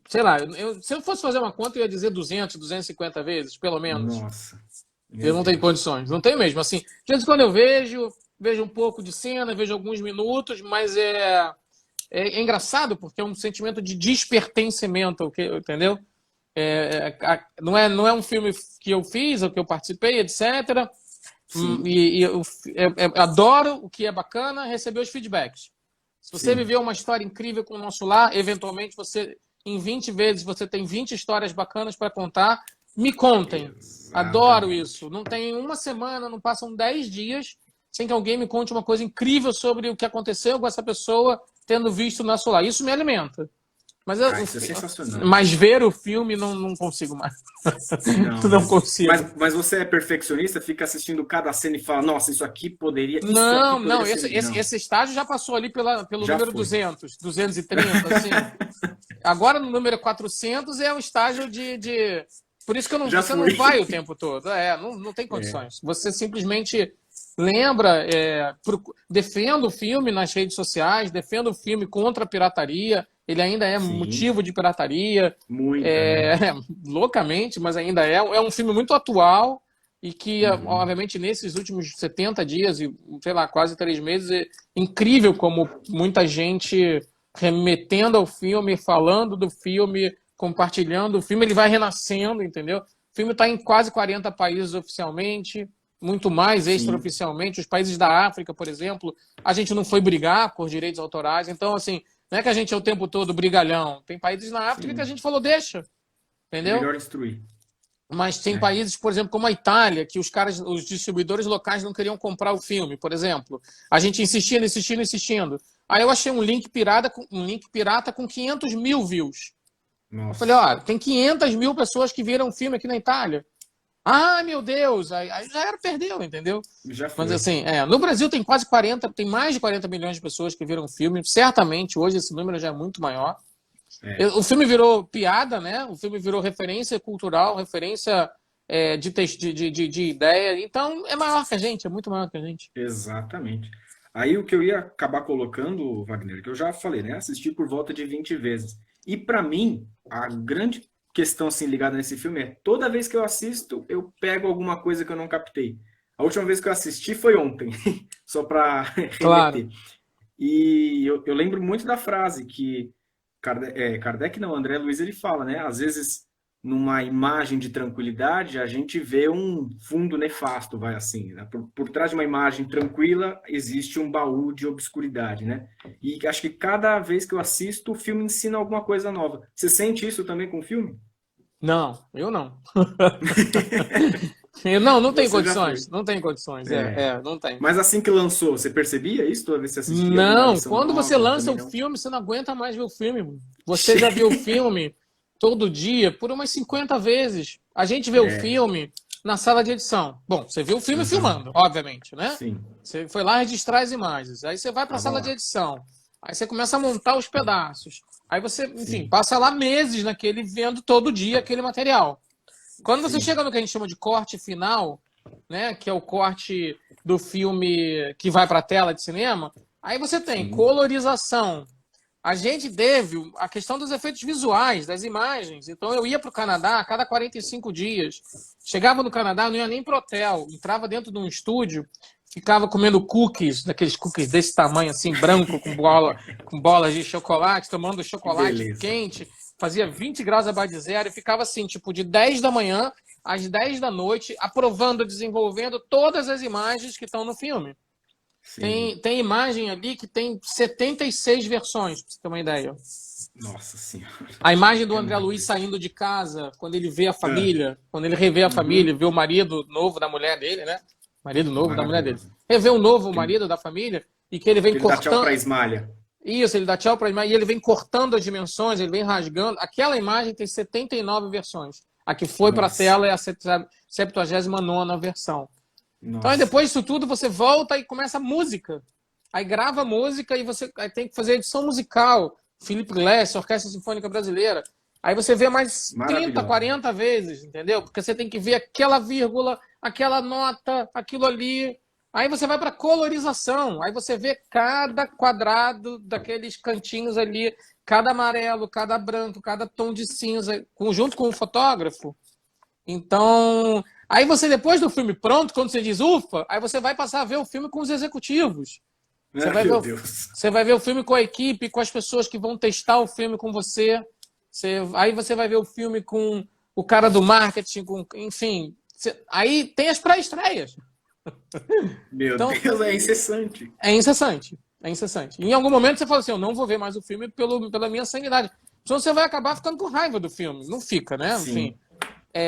B: sei lá, se eu fosse fazer uma conta, eu ia dizer 250 vezes, pelo menos.
A: Nossa,
B: Eu
A: meu
B: não tenho
A: Deus.
B: condições, não tenho mesmo. Assim, de vez em quando eu vejo um pouco de cena, vejo alguns minutos, mas é engraçado porque é um sentimento de despertencimento, entendeu? Não é um filme que eu fiz ou que eu participei, etc.
A: Sim,
B: E eu adoro o que é bacana receber os feedbacks. Se você
A: sim.
B: viveu uma história incrível com o Nosso Lar, eventualmente em 20 vezes você tem 20 histórias bacanas para contar. Me contem. Adoro
A: Exatamente.
B: isso. Não tem uma semana, não passam 10 dias sem que alguém me conte uma coisa incrível sobre o que aconteceu com essa pessoa tendo visto o Nosso Lar. Isso me alimenta. Mas,
A: Ah, isso é sensacional.
B: mas ver o filme não consigo mais.
A: Não,
B: Não
A: mas,
B: consigo.
A: mas você é perfeccionista, fica assistindo cada cena e fala, nossa, isso aqui
B: Não,
A: poderia
B: não,
A: ser. Não,
B: esse estágio já passou ali pelo
A: já
B: número
A: foi.
B: 200, 230, assim. Agora no número 400 é o estágio Por isso que
A: Já
B: você não vai o
A: foi.
B: tempo todo. Não tem
A: É,
B: condições. Você simplesmente lembra, defenda o filme nas redes sociais, defenda o filme contra a pirataria. Ele ainda é
A: sim,
B: motivo de pirataria,
A: muita,
B: é,
A: né?
B: loucamente, mas ainda é um filme muito atual e que,
A: Uhum,
B: obviamente, nesses últimos 70 dias e, sei lá, quase 3 meses, é incrível como muita gente remetendo ao filme, falando do filme, compartilhando o filme, ele vai renascendo, entendeu? O filme está em quase 40 países oficialmente, muito mais
A: sim,
B: extraoficialmente. Os países da África, por exemplo, a gente não foi brigar por direitos autorais. Então, assim, não é que a gente é o tempo todo brigalhão. Tem países na África que a
A: sim.
B: gente falou, deixa, entendeu?
A: Melhor instruir.
B: Mas tem
A: É,
B: países, por exemplo, como a Itália, que os distribuidores locais não queriam comprar o filme, por exemplo. A gente insistindo, insistindo, insistindo. Aí eu achei um link pirata com 500 mil views. Eu falei,
A: nossa,
B: ó, tem 500 mil pessoas que viram o filme aqui na Itália. Ah, meu Deus! Aí já era, perdeu, entendeu?
A: já
B: Mas
A: foi.
B: assim, no Brasil tem mais de 40 milhões de pessoas que viram o filme. Certamente hoje esse número já é muito maior.
A: É,
B: O filme virou piada, né? O filme virou referência cultural, referência de, texto, de ideia. Então é maior que a gente, é muito maior que a gente.
A: exatamente. Aí o que eu ia acabar colocando, Wagner, que eu já falei, né? Assisti por volta de 20 vezes. E para mim, a grande questão assim ligada nesse filme é, toda vez que eu assisto, eu pego alguma coisa que eu não captei. A última vez que eu assisti foi ontem, só para
B: Claro.
A: remeter. E eu lembro muito da frase que Kardec não, André Luiz ele fala, né? Às vezes, numa imagem de tranquilidade, a gente vê um fundo nefasto, vai assim, né? Por trás de uma imagem tranquila, existe um baú de obscuridade, né? E acho que cada vez que eu assisto, o filme ensina alguma coisa nova. Você sente isso também com o filme?
B: Não, eu não. Não tem
A: Você já
B: condições.
A: foi.
B: Não tem condições.
A: É.
B: Não tem.
A: Mas assim que lançou, você percebia isso toda vez que você assistia alguma
B: Não,
A: lição
B: quando você
A: nova?
B: lança
A: Também
B: o
A: não.
B: filme, você não aguenta mais ver o filme. Você já viu o filme todo dia por umas 50 vezes. A gente vê o
A: É.
B: filme na sala de edição. Bom, você viu o filme
A: Uhum.
B: filmando, obviamente, né?
A: Sim.
B: Você foi lá registrar as imagens. Aí você vai para a
A: Tava
B: sala de
A: lá.
B: edição. Aí você começa a montar os pedaços. Aí você, enfim,
A: Sim.
B: passa lá meses naquele vendo todo dia aquele material. Quando você
A: Sim.
B: chega no que a gente chama de corte final, né, que é o corte do filme que vai para a tela de cinema, aí você tem
A: Sim.
B: colorização. A gente teve a questão dos efeitos visuais, das imagens. Então eu ia para o Canadá a cada 45 dias. Chegava no Canadá, não ia nem para hotel. Entrava dentro de um estúdio, ficava comendo cookies, daqueles cookies desse tamanho, assim, branco, com bolas de chocolate, tomando
A: Que
B: chocolate
A: beleza.
B: quente. Fazia 20 graus abaixo de zero e ficava assim, tipo, de 10 da manhã às 10 da noite, aprovando, desenvolvendo todas as imagens que estão no filme.
A: Sim.
B: Tem imagem ali que tem 76 versões, pra você ter uma ideia.
A: Nossa Senhora.
B: A imagem do
A: É
B: André
A: muita
B: Luiz
A: coisa.
B: saindo de casa, quando ele vê a
A: Ah.
B: família, quando ele revê a família,
A: Uhum.
B: vê o marido novo da mulher dele, né? Marido novo da mulher dele.
A: Maravilhoso.
B: Revê o novo
A: Que,
B: marido da família e que ele vem
A: que ele dá tchau
B: cortando.
A: pra Ismalha.
B: Isso, ele dá tchau para a imagem e ele vem cortando as dimensões, ele vem rasgando. Aquela imagem tem 79 versões. A que foi para a
A: Nossa.
B: tela é a 79ª versão. Então, aí
A: Nossa.
B: depois disso tudo, você volta e começa a música. Aí grava a música e você aí tem que fazer a edição musical. Felipe Glass, Orquestra Sinfônica Brasileira. Aí você vê mais 30,
A: Maravilhosa.
B: 40 vezes, entendeu? Porque você tem que ver aquela vírgula, aquela nota, aquilo ali. Aí você vai para colorização. Aí você vê cada quadrado daqueles cantinhos ali, cada amarelo, cada branco, cada tom de cinza, junto com o fotógrafo. Então, aí você, depois do filme pronto, quando você diz ufa, aí você vai passar a ver o filme com os executivos. Você
A: Ah,
B: vai ver
A: meu
B: o,
A: Deus.
B: você vai ver o filme com a equipe, com as pessoas que vão testar o filme com você. Aí você vai ver o filme com o cara do marketing, enfim. Aí tem as pré-estreias.
A: Meu
B: Então,
A: Deus, é incessante.
B: é incessante. É incessante. Em algum momento você fala assim, eu não vou ver mais o filme pela minha sanidade. Senão você vai acabar ficando com raiva do filme. Não fica, né? Enfim.
A: Sim.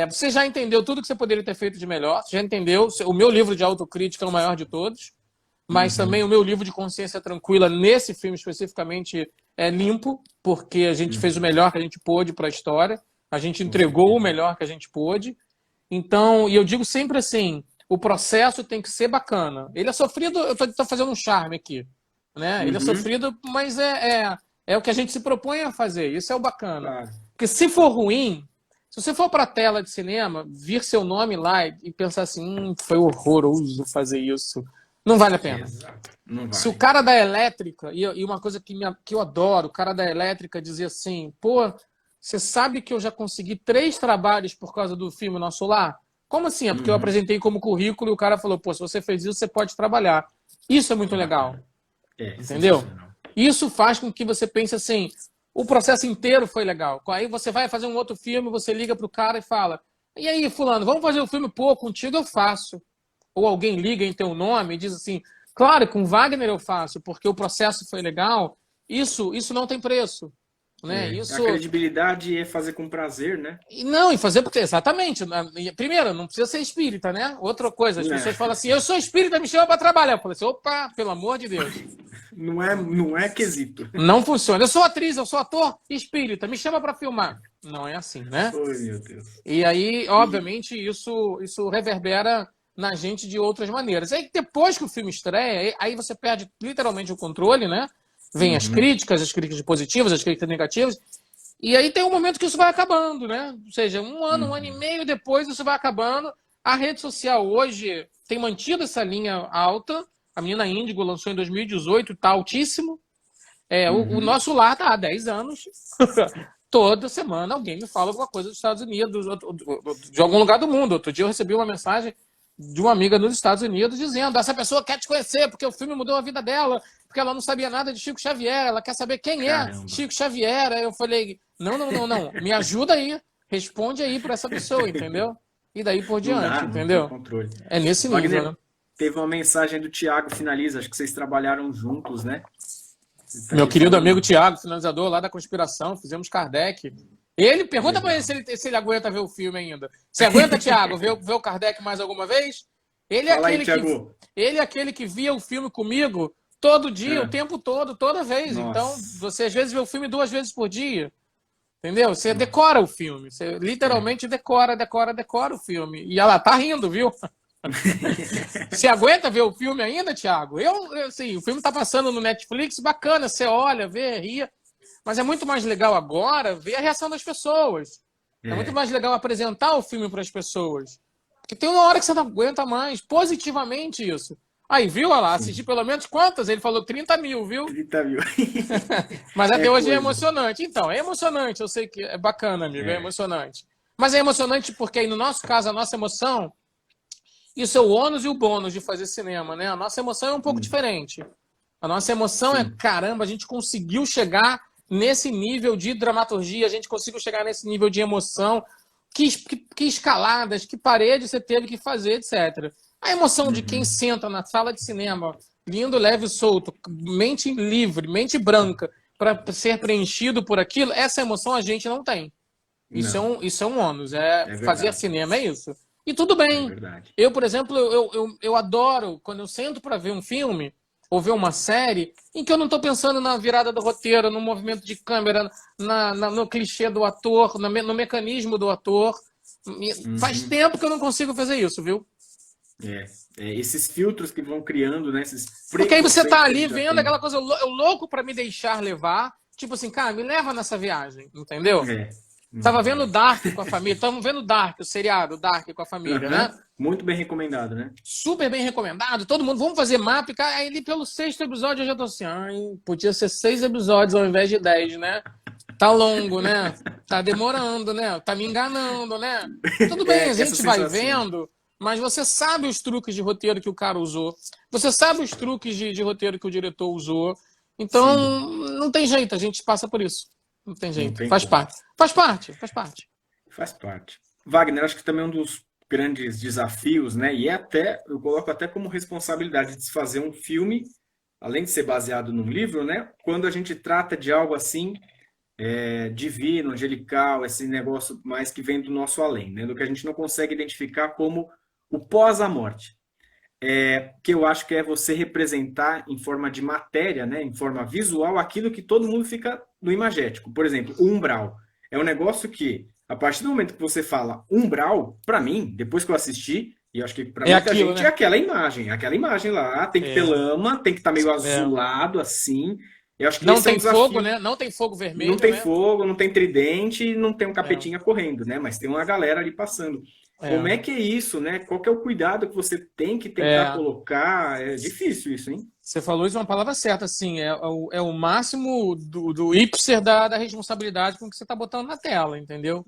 B: Você já entendeu tudo que você poderia ter feito de melhor. Você já entendeu. O meu livro de autocrítica é o maior de todos. Mas também
A: Uhum.
B: o meu livro de consciência tranquila, nesse filme especificamente, é limpo, porque a gente fez o
A: Uhum.
B: melhor que a gente pôde para a história. A gente
A: Com
B: entregou o
A: certeza.
B: melhor que a gente pôde. Então, e eu digo sempre assim, o processo tem que ser bacana. Ele é sofrido, eu estou fazendo um charme aqui, né? Ele é
A: Uhum.
B: sofrido, mas é o que a gente se propõe a fazer. Isso é o bacana.
A: Claro.
B: Porque se for ruim, se você for para a tela de cinema, vir seu nome lá e pensar assim, foi horroroso fazer isso, não vale a pena.
A: Exato. Não
B: Se o
A: vale.
B: cara da elétrica, e uma coisa que eu adoro, o cara da elétrica dizer assim, pô, você sabe que eu já consegui 3 trabalhos por causa do filme Nosso Lar? Como assim? É porque eu
A: Uhum.
B: apresentei como currículo e o cara falou, pô, se você fez isso, você pode trabalhar. Isso é muito
A: Que
B: legal,
A: bacana. É,
B: entendeu?
A: sensacional.
B: Isso faz com que você pense assim, o processo inteiro foi legal. Aí você vai fazer um outro filme, você liga pro cara e fala, e aí, fulano, vamos fazer um filme? Pô, contigo eu faço. Ou alguém liga em teu nome e diz assim, claro, com Wagner eu faço, porque o processo foi legal, isso não tem preço. Né?
A: É. A
B: Isso.
A: credibilidade é fazer com prazer, né?
B: Não, e fazer porque, exatamente. Primeiro, não precisa ser espírita, né? Outra coisa, as pessoas falam
A: É.
B: assim, eu sou espírita, me chama para trabalhar. Eu falei assim, opa, pelo amor de Deus.
A: Não é quesito.
B: Não funciona. Eu sou atriz, eu sou ator espírita, me chama para filmar. Não é assim, né?
A: Oi, meu Deus.
B: E aí,
A: E,
B: obviamente, isso reverbera na gente de outras maneiras. Aí depois que o filme estreia, aí você perde literalmente o controle, né? Vem
A: uhum.
B: as críticas positivas, as críticas negativas, e aí tem um momento que isso vai acabando, né? Ou seja, um ano e
A: Uhum.
B: meio depois isso vai acabando. A rede social hoje tem mantido essa linha alta. A Menina Índigo lançou em 2018, está altíssimo. O
A: Uhum.
B: Nosso Lar está há 10 anos. toda semana alguém me fala alguma coisa dos Estados Unidos, de algum lugar do mundo. Outro dia eu recebi uma mensagem de uma amiga nos Estados Unidos dizendo: essa pessoa quer te conhecer porque o filme mudou a vida dela, porque ela não sabia nada de Chico Xavier, ela quer saber quem
A: Caramba.
B: é Chico Xavier. Aí eu falei: não, me ajuda aí, responde aí para essa pessoa, entendeu? E daí por diante, entendeu?
A: Controle.
B: É nesse
A: Wagner,
B: nível, né?
A: teve uma mensagem do Thiago Finaliza, acho que vocês trabalharam juntos, né?
B: Meu querido amigo Thiago, finalizador lá da Conspiração, fizemos Kardec. Ele pergunta para ele se ele aguenta ver o filme ainda. Você aguenta, Thiago, ver o Kardec mais alguma vez? Ele é aquele que via o filme comigo todo dia, o tempo todo, toda vez.
A: Nossa.
B: Então, você às vezes vê o filme 2 vezes por dia. Entendeu? Você decora o filme. Você literalmente decora o filme. E ela tá rindo, viu? Você aguenta ver o filme ainda, Thiago? Assim, o filme tá passando no Netflix, bacana, você olha, vê, ria. Mas é muito mais legal agora ver a reação das pessoas. É muito mais legal apresentar o filme para as pessoas. Porque tem uma hora que você não aguenta mais, positivamente isso. Aí, viu? Olha lá, assisti pelo menos quantas? Ele falou 30 mil, viu?
A: 30 mil.
B: Mas até hoje é emocionante. Então, é emocionante, eu sei que é bacana, amigo, é emocionante. Mas é emocionante porque aí, no nosso caso, a nossa emoção, isso é o ônus e o bônus de fazer cinema, né? A nossa emoção é um pouco diferente. A nossa emoção é, caramba, a gente conseguiu chegar nesse nível de dramaturgia, a gente conseguiu chegar nesse nível de emoção, que escaladas, que paredes você teve que fazer, etc. A emoção de quem senta na sala de cinema, lindo, leve e solto, mente livre, mente branca, para ser preenchido por aquilo, essa emoção a gente não tem. Isso é um ônus. Fazer cinema é isso. E tudo bem. Eu, por exemplo, eu adoro quando eu sento para ver um filme ou ver uma série em que eu não estou pensando na virada do roteiro, no movimento de câmera, no clichê do ator, no mecanismo do ator. Faz tempo que eu não consigo fazer isso, viu?
A: Esses filtros que vão criando, né?
B: Porque aí você tá ali vendo aquela coisa, eu louco para me deixar levar. Tipo assim, cara, me leva nessa viagem, entendeu? Tava vendo Dark com a família. Estamos vendo Dark, o seriado Dark com a família, né?
A: Muito bem recomendado, né?
B: Super bem recomendado. Todo mundo, vamos fazer mapa. E aí ali pelo 6º episódio eu já tô assim, podia ser 6 episódios ao invés de 10, né? Tá longo, né? Tá demorando, né? Tá me enganando, né? Tudo bem, a gente vai vendo, mas você sabe os truques de roteiro que o cara usou. Você sabe os truques de roteiro que o diretor usou. Então, não tem jeito, a gente passa por isso. Não tem jeito. Faz parte.
A: Wagner, acho que também é um dos grandes desafios, né? E eu coloco até como responsabilidade de se fazer um filme, além de ser baseado num livro, né? Quando a gente trata de algo assim, divino, angelical, esse negócio mais que vem do nosso além, né? Do que a gente não consegue identificar como o pós a morte. Que eu acho que é você representar em forma de matéria, né, em forma visual, aquilo que todo mundo fica no imagético. Por exemplo, o umbral. É um negócio que, a partir do momento que você fala umbral, para mim, depois que eu assisti, e eu acho que para muita gente, né? aquela imagem lá, tem que ter lama, tem que estar meio azulado, assim. Eu acho que
B: não tem fogo, né? Não tem fogo vermelho.
A: Não tem fogo, não tem tridente, não tem um capetinha correndo, né? Mas tem uma galera ali passando. Como é que é isso, né? Qual que é o cuidado que você tem que tentar colocar? É difícil isso, hein?
B: Você falou isso, é uma palavra certa, assim. É o máximo do ípser da responsabilidade com o que você está botando na tela, entendeu?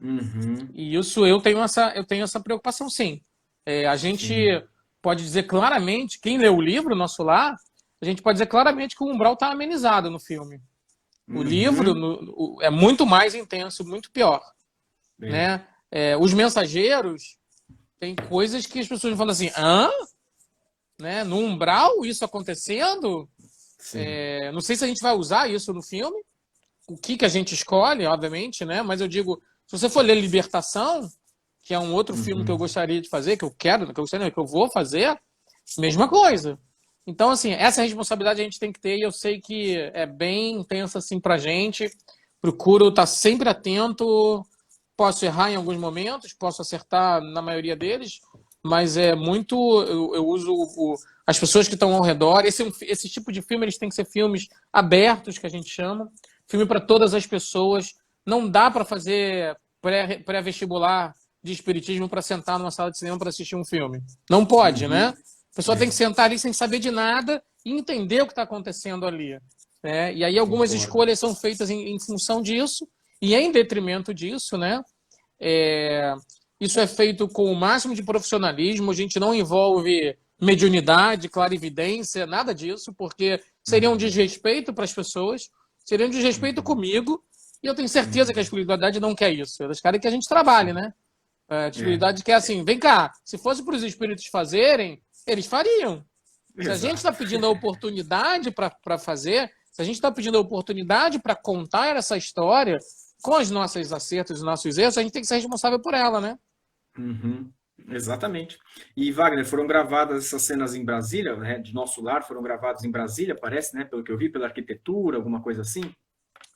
B: E isso eu tenho essa preocupação, sim. A gente pode dizer claramente, quem lê o livro, Nosso Lar, a gente pode dizer claramente que o umbral está amenizado no filme. O livro é muito mais intenso, muito pior. Né? Os Mensageiros, tem coisas que as pessoas falam assim, né? No umbral, isso acontecendo? Não sei se a gente vai usar isso no filme, o que a gente escolhe, obviamente, né? Mas eu digo, se você for ler Libertação, que é um outro filme que eu gostaria de fazer, que eu vou fazer, mesma coisa. Então, assim, essa responsabilidade a gente tem que ter, e eu sei que é bem intensa, assim, pra gente. Procuro estar sempre atento. Posso errar em alguns momentos, posso acertar na maioria deles, mas é muito... Eu uso as pessoas que estão ao redor. Esse tipo de filme, eles têm que ser filmes abertos, que a gente chama. Filme para todas as pessoas. Não dá para fazer pré-vestibular de espiritismo para sentar numa sala de cinema para assistir um filme. Não pode, né? A pessoa tem que sentar ali sem saber de nada e entender o que está acontecendo ali. Né? E aí algumas escolhas são feitas em função disso, E em detrimento disso, né? Isso é feito com o máximo de profissionalismo, a gente não envolve mediunidade, clarividência, nada disso, porque seria um desrespeito para as pessoas, seria um desrespeito comigo, e eu tenho certeza que a espiritualidade não quer isso. Eles querem que a gente trabalhe, né? A espiritualidade quer assim, vem cá, se fosse para os espíritos fazerem, eles fariam. Se a gente está pedindo a oportunidade para fazer, se a gente está pedindo a oportunidade para contar essa história, com os nossos acertos e nossos erros, a gente tem que ser responsável por ela, né?
A: Uhum, exatamente. E, Wagner, foram gravadas essas cenas em Brasília, né, de Nosso Lar, foram gravadas em Brasília, parece, né? Pelo que eu vi, pela arquitetura, alguma coisa assim?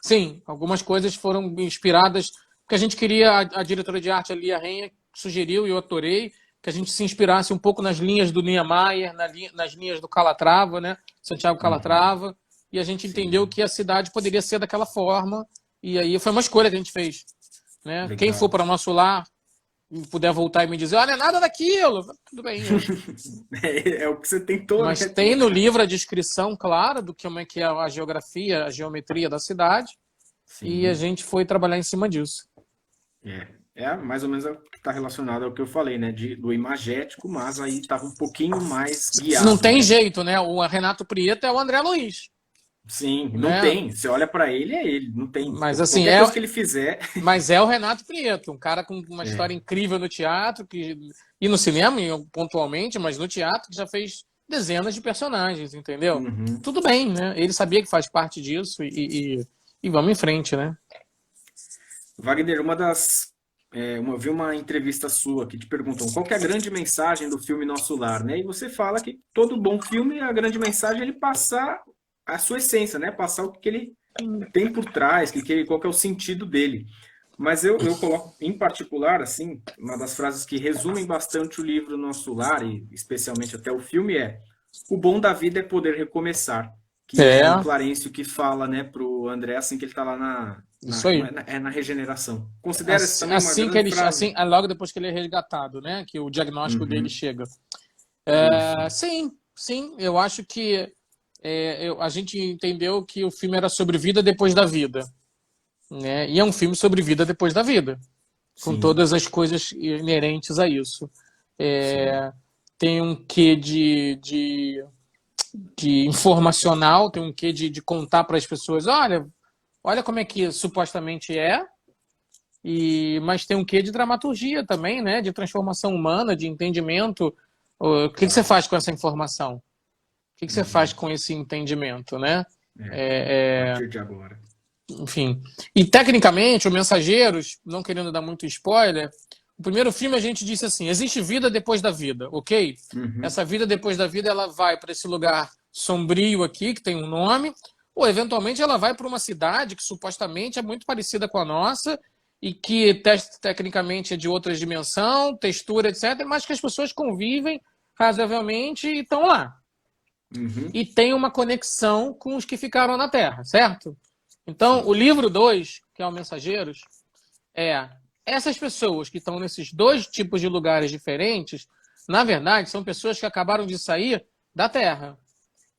B: Sim, algumas coisas foram inspiradas, porque a gente queria, a diretora de arte, a Lia Renha, sugeriu e eu adorei, que a gente se inspirasse um pouco nas linhas do Niemeyer, nas linhas do Calatrava, né? Santiago Calatrava, e a gente entendeu que a cidade poderia ser daquela forma, e aí foi uma escolha que a gente fez. Né? Quem for para o Nosso Lar, puder voltar e me dizer, olha, nada daquilo, tudo bem. Né?
A: É o que você tentou.
B: Mas tem no livro a descrição clara do que é a geografia, a geometria da cidade, e a gente foi trabalhar em cima disso.
A: É mais ou menos o que está relacionado ao que eu falei, né? Do imagético, mas aí estava um pouquinho mais guiado.
B: Não tem jeito, né? O Renato Prieto é o André Luiz.
A: Sim, não tem. Você olha para ele, é ele, não tem.
B: Mas assim,
A: qualquer coisa que ele fizer.
B: Mas é o Renato Prieto, um cara com uma história incrível no teatro, e no cinema, pontualmente, mas no teatro, que já fez dezenas de personagens, entendeu? Tudo bem, né? Ele sabia que faz parte disso e vamos em frente, né?
A: Wagner, eu vi uma entrevista sua que te perguntam qual que é a grande mensagem do filme Nosso Lar, né? E você fala que todo bom filme, a grande mensagem é ele passar a sua essência, né? Passar o que ele tem por trás, qual que é o sentido dele. Mas eu coloco, em particular, assim, uma das frases que resumem bastante o livro Nosso Lar, e especialmente até o filme, é: o bom da vida é poder recomeçar. Que é o Clarencio que fala, né, pro André, assim que ele tá lá na regeneração. Considera isso também uma grande frase?
B: Logo depois que ele é resgatado, né? Que o diagnóstico dele chega. Sim, eu acho que a gente entendeu que o filme era sobre vida depois da vida. Né? E é um filme sobre vida depois da vida. Com todas as coisas inerentes a isso. Tem um quê de informacional, tem um quê de contar para as pessoas, olha como é que supostamente mas tem um quê de dramaturgia também, né? De transformação humana, de entendimento. O que você faz com essa informação? O que você faz com esse entendimento, né?
A: A partir de agora.
B: Enfim. E tecnicamente, o Mensageiros, não querendo dar muito spoiler, o primeiro filme a gente disse assim, existe vida depois da vida, ok? Essa vida depois da vida, ela vai para esse lugar sombrio aqui, que tem um nome, ou eventualmente ela vai para uma cidade que supostamente é muito parecida com a nossa e que tecnicamente é de outra dimensão, textura, etc., mas que as pessoas convivem razoavelmente e estão lá. E tem uma conexão com os que ficaram na Terra, certo? Então, o livro 2, que é o Mensageiros, essas pessoas que estão nesses dois tipos de lugares diferentes, na verdade, são pessoas que acabaram de sair da Terra.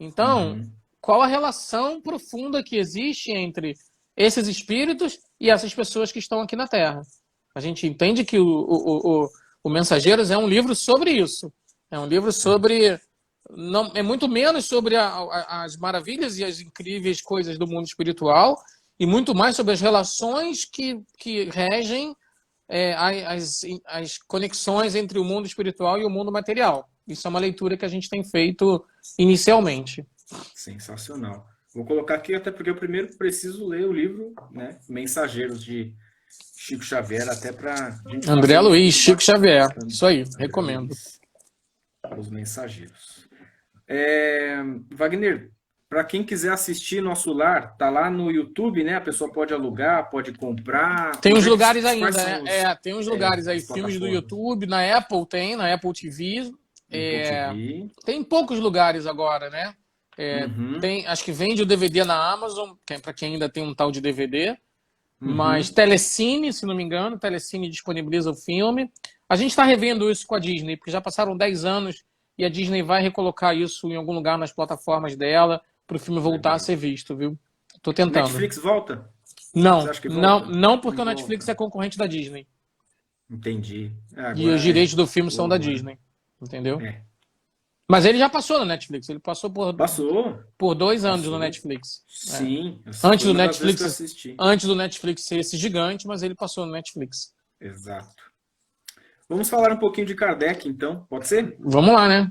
B: Então, qual a relação profunda que existe entre esses espíritos e essas pessoas que estão aqui na Terra? A gente entende que o Mensageiros é um livro sobre isso. É um livro sobre... Não, é muito menos sobre as maravilhas e as incríveis coisas do mundo espiritual e muito mais sobre as relações que regem as conexões entre o mundo espiritual e o mundo material. Isso é uma leitura que a gente tem feito inicialmente.
A: Sensacional. Vou colocar aqui até porque eu primeiro preciso ler o livro, né, Mensageiros, de Chico Xavier, até para...
B: André Luiz, Chico Xavier. Isso aí, recomendo.
A: Os Mensageiros. Wagner, para quem quiser assistir Nosso Lar, tá lá no YouTube, né? A pessoa pode alugar, pode comprar.
B: Tem uns lugares ainda, né? Tem uns lugares aí, filmes do YouTube, na Apple na Apple TV. Tem poucos lugares agora, né? Acho que vende o DVD na Amazon, para quem ainda tem um tal de DVD. Mas Telecine, se não me engano, Telecine disponibiliza o filme. A gente está revendo isso com a Disney, porque já passaram 10 anos e a Disney vai recolocar isso em algum lugar nas plataformas dela para o filme voltar a ser visto, viu? Tô tentando.
A: Netflix volta? Você
B: Não,
A: acha que
B: não,
A: volta?
B: não porque
A: Não
B: o Netflix
A: volta.
B: é concorrente da Disney.
A: Entendi.
B: E os
A: Agora
B: direitos do filme são da
A: agora.
B: Disney. Entendeu?
A: É.
B: Mas ele já passou na Netflix. Ele passou
A: Passou,
B: por 2 anos no
A: passou.
B: Netflix. É.
A: Sim,
B: Antes
A: foi
B: do
A: uma das vezes que eu
B: Netflix,
A: assisti.
B: antes do Netflix ser esse gigante, mas ele passou no Netflix.
A: Exato. Vamos falar um pouquinho de Kardec, então, pode ser?
B: Vamos lá, né?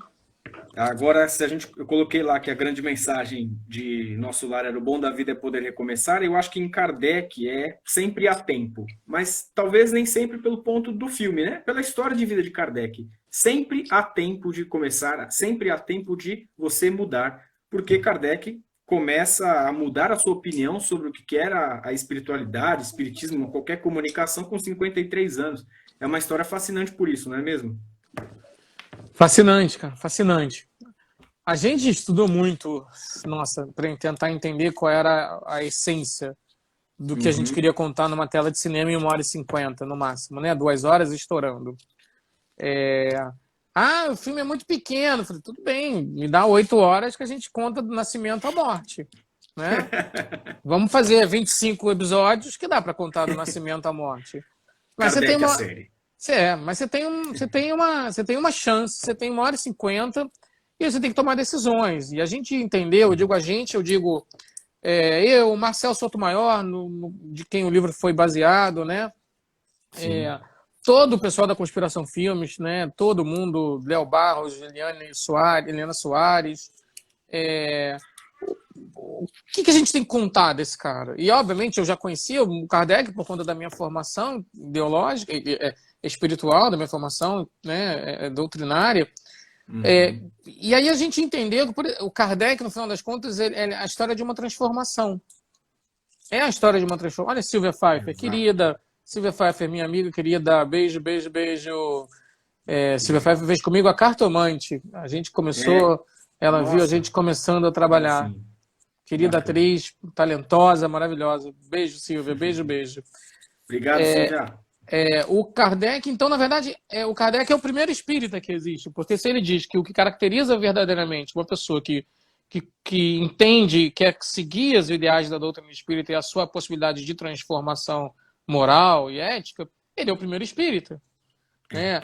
A: Agora, se a gente, eu coloquei lá que a grande mensagem de Nosso Lar era o bom da vida é poder recomeçar, eu acho que em Kardec é sempre há tempo, mas talvez nem sempre pelo ponto do filme, né? Pela história de vida de Kardec. Sempre há tempo de começar, sempre há tempo de você mudar, porque Kardec começa a mudar a sua opinião sobre o que era a espiritualidade, espiritismo, qualquer comunicação com 53 anos. É uma história fascinante por isso, não é mesmo?
B: Fascinante, cara, fascinante. A gente estudou muito, nossa, para tentar entender qual era a essência do que a gente
A: Uhum.
B: queria contar numa tela de cinema em 1h50 no máximo, né? 2 horas estourando. Ah, o filme é muito pequeno. Eu falei, tudo bem, me dá 8 horas que a gente conta do nascimento à morte, né? Vamos fazer 25 episódios que dá para contar do nascimento à morte. Mas você tem
A: Kardec, a
B: uma,
A: série.
B: mas você tem uma chance, você tem 1h50 e você tem que tomar decisões. E a gente entendeu, eu digo a gente, eu digo eu, Marcel Sotomayor, de quem o livro foi baseado, né?
A: Sim.
B: Todo o pessoal da Conspiração Filmes, né? Todo mundo, Léo Barros, Helena Soares. O que a gente tem que contar desse cara? E, obviamente, eu já conhecia o Kardec por conta da minha formação ideológica, espiritual, da minha formação, né, doutrinária.
A: Uhum.
B: E aí a gente entendeu que o Kardec, no final das contas, é a história de uma transformação. É a história de uma transformação. Olha, Silvia Pfeiffer,
A: Exato.
B: querida. Silvia Pfeiffer, minha amiga querida. Beijo, beijo, beijo.
A: Que
B: Silvia Pfeiffer
A: legal.
B: fez comigo a Cartomante. A gente
A: É,
B: começou, ela viu a
A: nossa,
B: gente começando a
A: aí
B: trabalhar.
A: sim, que
B: Querida
A: bacana.
B: atriz, talentosa, maravilhosa. Beijo, Silvia. Beijo, beijo.
A: Obrigado, Silvia.
B: O Kardec, então, na verdade, o Kardec é o primeiro espírita que existe, porque se ele diz que o que caracteriza verdadeiramente uma pessoa que entende, quer seguir os ideais da doutrina espírita e a sua possibilidade de transformação moral e ética, ele é o primeiro espírita. Né?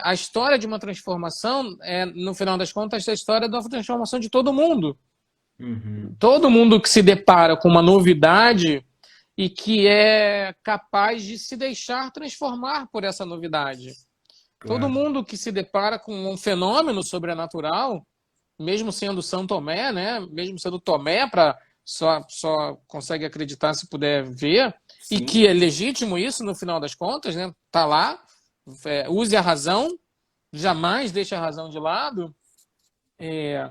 B: A história de uma transformação no final das contas, é a história da transformação de todo mundo.
A: Uhum,
B: Todo mundo que se depara com uma novidade e que é capaz de se deixar transformar por essa novidade. Todo
A: claro.
B: mundo que se depara com um fenômeno sobrenatural, mesmo sendo São Tomé, né? Mesmo sendo Tomé, para só consegue acreditar se puder ver, e que
A: Sim,
B: é legítimo isso no final das contas, né? Tá lá, use a razão, jamais deixe a razão de lado. É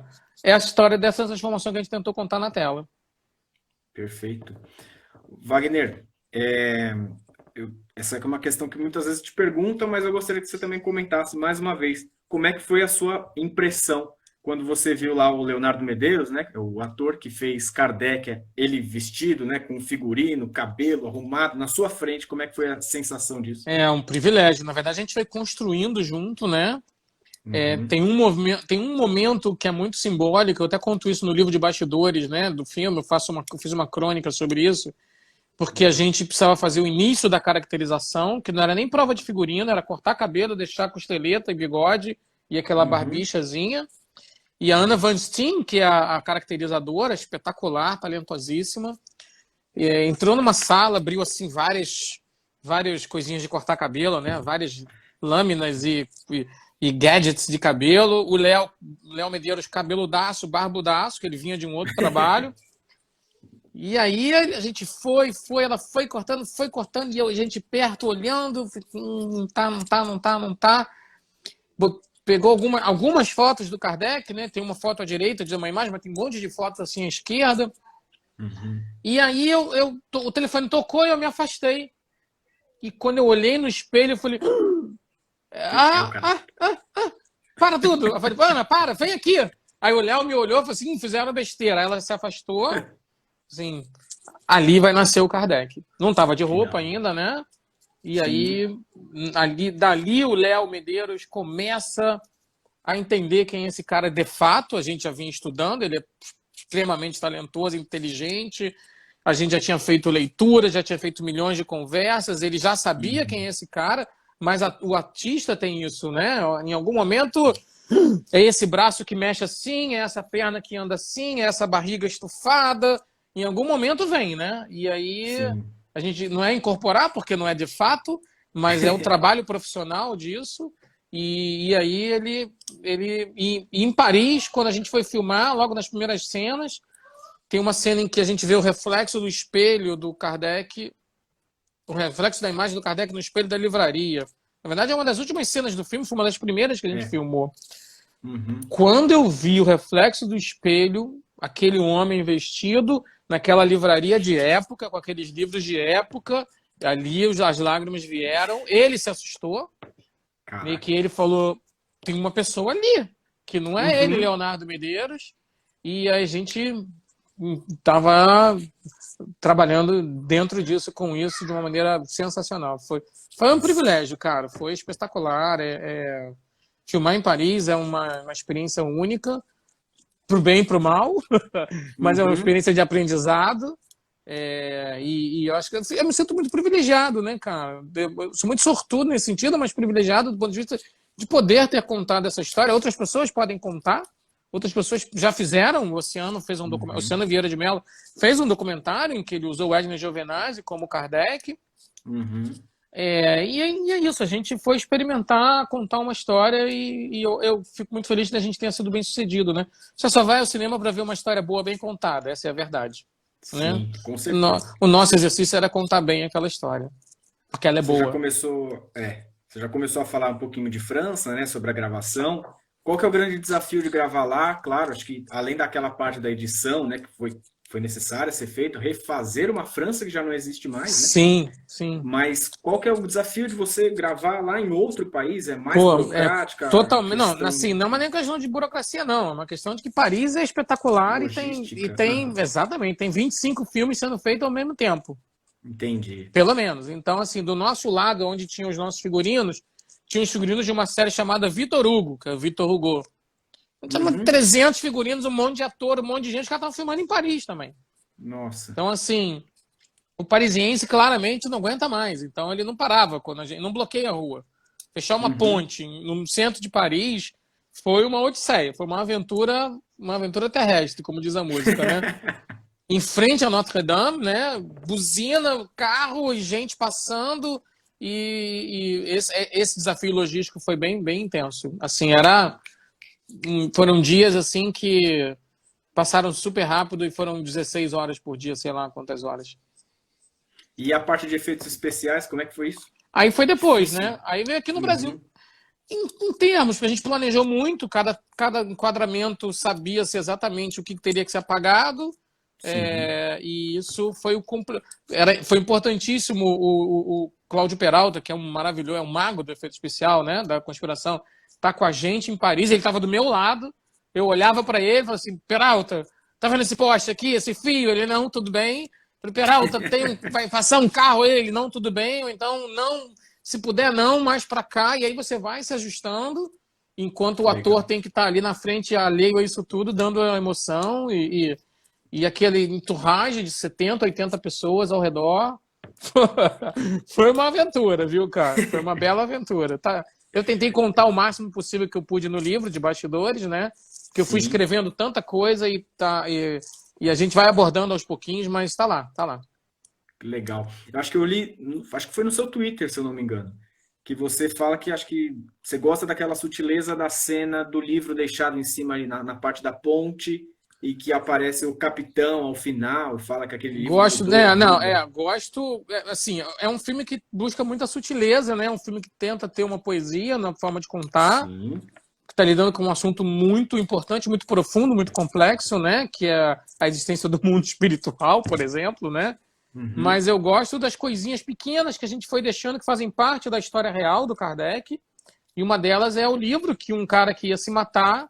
B: a história dessa transformação que a gente tentou contar na tela.
A: perfeito. Wagner, essa é uma questão que muitas vezes te perguntam, mas eu gostaria que você também comentasse mais uma vez. Como é que foi a sua impressão quando você viu lá o Leonardo Medeiros, né, o ator que fez Kardec, ele vestido, né, com figurino, cabelo arrumado, na sua frente, como é que foi a sensação disso?
B: É um privilégio. Na verdade, a gente foi construindo junto, né?
A: Uhum,
B: Tem um momento que é muito simbólico, eu até conto isso no livro de bastidores, né, do filme, eu fiz uma crônica sobre isso, porque a gente precisava fazer o início da caracterização, que não era nem prova de figurino, era cortar cabelo, deixar costeleta e bigode e aquela
A: uhum,
B: barbichazinha. E a Anna Van Steen, que é a caracterizadora, espetacular, talentosíssima, entrou numa sala, abriu assim várias coisinhas de cortar cabelo, né? Várias lâminas e gadgets de cabelo. O Léo Medeiros, cabeludaço, barbudaço, que ele vinha de um outro trabalho. E aí a gente ela foi cortando, e a gente perto olhando, não tá, não tá, não tá, não tá. Pegou algumas fotos do Kardec, né? Tem uma foto à direita de uma imagem, mas tem um monte de fotos assim à esquerda.
A: uhum.
B: E aí o telefone tocou e eu me afastei. E quando eu olhei no espelho, eu falei:
A: É o
B: ah,
A: cara.
B: ah, para tudo. Eu falei: Ana, para, vem aqui. Aí o Léo me olhou e falou assim: fizeram besteira. Aí ela se afastou, assim, ali vai nascer o Kardec. Não estava de
A: Que da
B: roupa
A: hora.
B: ainda, né? E
A: Sim,
B: aí, dali o Léo Medeiros começa a entender quem é esse cara de fato. A gente já vinha estudando, ele é extremamente talentoso, inteligente, a gente já tinha feito leitura, já tinha feito milhões de conversas, ele já sabia quem é esse cara, mas o artista tem isso, né? Em algum momento é esse braço que mexe assim, é essa perna que anda assim, é essa barriga estufada. Em algum momento vem, né? E aí
A: Sim.
B: a gente não é incorporar, porque não é de fato, mas é o trabalho profissional disso. E aí e em Paris, quando a gente foi filmar, logo nas primeiras cenas, tem uma cena em que a gente vê o reflexo do espelho do Kardec, o reflexo da imagem do Kardec no espelho da livraria. Na verdade, é uma das últimas cenas do filme, foi uma das primeiras que a gente filmou. Quando eu vi o reflexo do espelho, aquele homem vestido naquela livraria de época, com aqueles livros de época, ali as lágrimas vieram, ele se assustou, e que ele falou, tem uma pessoa ali, que não é ele, Leonardo Medeiros, e a gente estava trabalhando dentro disso, com isso, de uma maneira sensacional. Foi um privilégio, cara, foi espetacular. Filmar em Paris é uma experiência única, pro bem e pro mal, mas é uma experiência de aprendizado. E eu acho que eu me sinto muito privilegiado, né, cara? Eu sou muito sortudo nesse sentido, mas privilegiado do ponto de vista de poder ter contado essa história. Outras pessoas podem contar, outras pessoas já fizeram. O Oceano fez um documentário, Oceano Vieira de Mello fez um documentário em que ele usou o Edna Giovenazzi como Kardec. E é isso, a gente foi experimentar, contar uma história e eu fico muito feliz que a gente tenha sido bem sucedido, né? Você só vai ao cinema para ver uma história boa, bem contada, essa é a verdade.
A: Sim,
B: né?
A: com certeza.
B: O nosso exercício era contar bem aquela história, porque ela é boa.
A: Você já começou a falar um pouquinho de França, né, sobre a gravação. Qual que é o grande desafio de gravar lá? Claro, acho que além daquela parte da edição, né, que foi necessária ser feito, refazer uma França que já não existe mais, né?
B: Sim, sim.
A: Mas qual que é o desafio de você gravar lá em outro país? É mais burocrática?
B: Totalmente. Não, assim, não é nem questão de burocracia, não. É uma questão de que Paris é espetacular exatamente, tem 25 filmes sendo feitos ao mesmo tempo.
A: Entendi.
B: Pelo menos. Então, assim, do nosso lado, onde tinham os nossos figurinos, tinha os figurinos de uma série chamada Vitor Hugo, que é o Vitor Hugo. Tinha 300 figurinos, um monte de ator, um monte de gente que estavam filmando em Paris também.
A: Nossa.
B: Então, assim, o parisiense claramente não aguenta mais. Então, ele não parava quando a gente não bloqueia a rua. Fechar uma ponte no centro de Paris foi uma odisseia, foi uma aventura terrestre, como diz a música, né? Em frente a Notre-Dame, né? Buzina, carro e gente passando. E esse desafio logístico foi bem, bem intenso. Assim, foram dias assim que passaram super rápido e foram 16 horas por dia, sei lá quantas horas.
A: E a parte de efeitos especiais, como é que foi isso?
B: Aí foi depois, né? Aí veio aqui no Brasil. Em termos, a gente planejou muito, cada enquadramento sabia-se exatamente o que teria que ser apagado. E isso foi foi importantíssimo. O Cláudio Peralta, que é um maravilhoso, é um mago do efeito especial, né, da conspiração, tá com a gente em Paris. Ele estava do meu lado, eu olhava para ele e falava assim: Peralta, tá vendo esse poste aqui, esse fio? Ele: não, tudo bem. Peralta, vai passar um carro? Ele: não, tudo bem. Ou então, não, se puder, não, mais para cá. E aí você vai se ajustando, enquanto o ator tem que estar ali na frente, alheio a isso tudo, dando a emoção e aquele entourage de 70, 80 pessoas ao redor. Foi uma aventura, viu, cara? Foi uma bela aventura. Tá? Eu tentei contar o máximo possível que eu pude no livro de bastidores, né? Que eu fui escrevendo tanta coisa e a gente vai abordando aos pouquinhos, mas tá lá.
A: Legal. Eu acho que eu li, acho que foi no seu Twitter, se eu não me engano, que você fala que acho que você gosta daquela sutileza da cena do livro deixado em cima ali na parte da ponte e que aparece o capitão ao final, fala que aquele livro...
B: Gosto, gosto, assim, é um filme que busca muita sutileza, né? É um filme que tenta ter uma poesia na forma de contar, que está lidando com um assunto muito importante, muito profundo, muito complexo, né? Que é a existência do mundo espiritual, por exemplo, né? Mas eu gosto das coisinhas pequenas que a gente foi deixando que fazem parte da história real do Kardec, e uma delas é o livro que um cara que ia se matar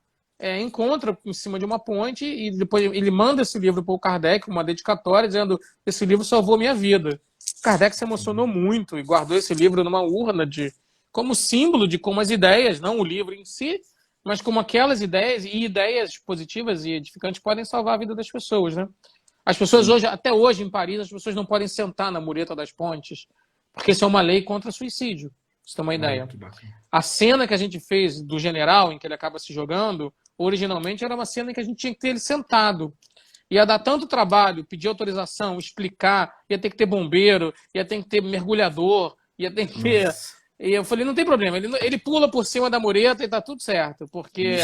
B: encontra em cima de uma ponte e depois ele manda esse livro para o Kardec, uma dedicatória, dizendo: esse livro salvou minha vida. Kardec se emocionou muito e guardou esse livro numa urna como símbolo de como as ideias, não o livro em si, mas como aquelas ideias, e ideias positivas e edificantes podem salvar a vida das pessoas, né? As pessoas hoje, até hoje em Paris, as pessoas não podem sentar na mureta das pontes, porque isso é uma lei contra suicídio. Pra você ter uma ideia.
A: Que bacana.
B: A cena que a gente fez do general, em que ele acaba se jogando, originalmente era uma cena em que a gente tinha que ter ele sentado. Ia dar tanto trabalho, pedir autorização, explicar, ia ter que ter bombeiro, ia ter que ter mergulhador, ia ter que ter... E eu falei, não tem problema, ele pula por cima da mureta e tá tudo certo, porque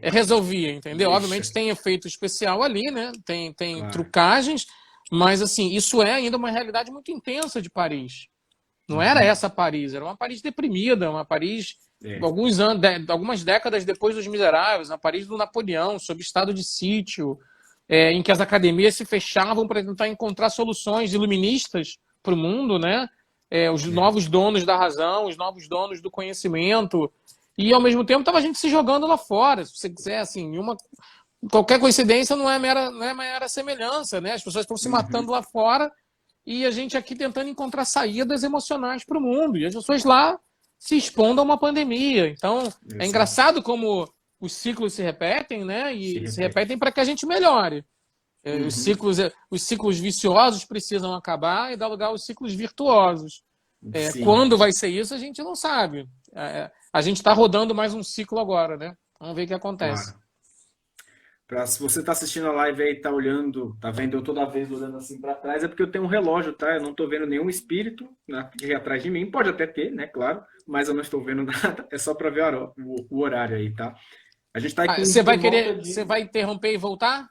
B: resolvia, entendeu? Obviamente tem efeito especial ali, né? Tem
A: Claro.
B: trucagens, mas assim, isso é ainda uma realidade muito intensa de Paris. Não era essa Paris, era uma Paris deprimida, uma Paris alguns anos, algumas décadas depois dos Miseráveis, uma Paris do Napoleão, sob estado de sítio, em que as academias se fechavam para tentar encontrar soluções iluministas para o mundo, né? Os novos donos da razão, os novos donos do conhecimento, e ao mesmo tempo estava a gente se jogando lá fora, se você quiser, assim, qualquer coincidência não é mera semelhança, né? As pessoas estão se matando lá fora e a gente aqui tentando encontrar saídas emocionais para o mundo, e as pessoas lá se expondo a uma pandemia. Então, é engraçado como os ciclos se repetem, né? E se repetem para que a gente melhore. Os ciclos viciosos precisam acabar e dar lugar aos ciclos virtuosos. Quando vai ser isso, a gente não sabe. A gente está rodando mais um ciclo agora, né? Vamos ver o que acontece.
A: Claro. Se você está assistindo a live aí, tá olhando, tá vendo eu toda vez olhando assim para trás, é porque eu tenho um relógio, tá? Eu não estou vendo nenhum espírito aqui atrás de mim. Pode até ter, né? Claro, mas eu não estou vendo nada. É só para ver o horário aí, tá? A gente tá aí com
B: Você vai interromper e voltar?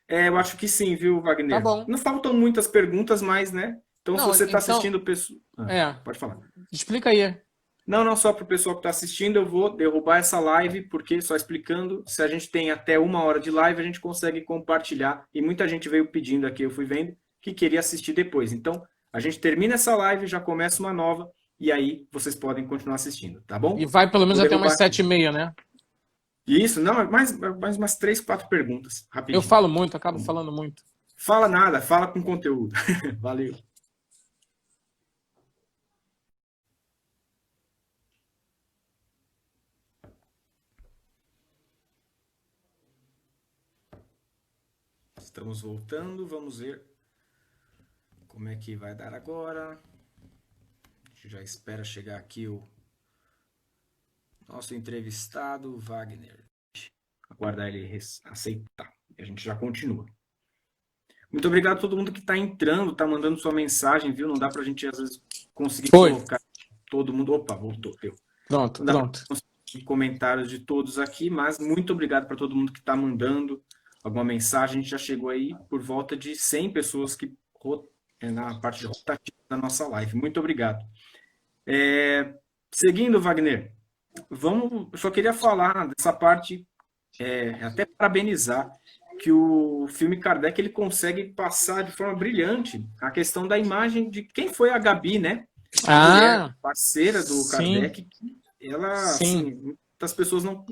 A: Eu acho que sim, viu, Wagner?
B: Tá bom.
A: Não faltam muitas perguntas, mas, né? Então, se você está assistindo... Pode falar.
B: Explica aí.
A: Não, só para o pessoal que está assistindo, eu vou derrubar essa live, porque, só explicando, se a gente tem até 1 hora de live, a gente consegue compartilhar. E muita gente veio pedindo aqui, eu fui vendo, que queria assistir depois. Então, a gente termina essa live, já começa uma nova, e aí vocês podem continuar assistindo, tá bom?
B: E vai pelo menos até umas 7h30, né?
A: Isso, não, mais umas 3, 4 perguntas, rapidinho.
B: Eu falo muito, acabo falando muito.
A: Fala nada, fala com conteúdo. Valeu. Estamos voltando, vamos ver como é que vai dar agora. A gente já espera chegar aqui o nosso entrevistado, Wagner. Aguardar ele aceitar. E a gente já continua. Muito obrigado a todo mundo que está entrando, está mandando sua mensagem, viu? Não dá para a gente, às vezes, conseguir colocar todo mundo. Opa, voltou. Deu.
B: Pronto.
A: Comentários de todos aqui, mas muito obrigado para todo mundo que está mandando alguma mensagem. A gente já chegou aí por volta de 100 pessoas que na parte rotativa da nossa live. Muito obrigado. Seguindo, Wagner, eu só queria falar dessa parte, até parabenizar, que o filme Kardec ele consegue passar de forma brilhante a questão da imagem de quem foi a Gabi, né? A parceira do Kardec. Ela, assim, muitas pessoas não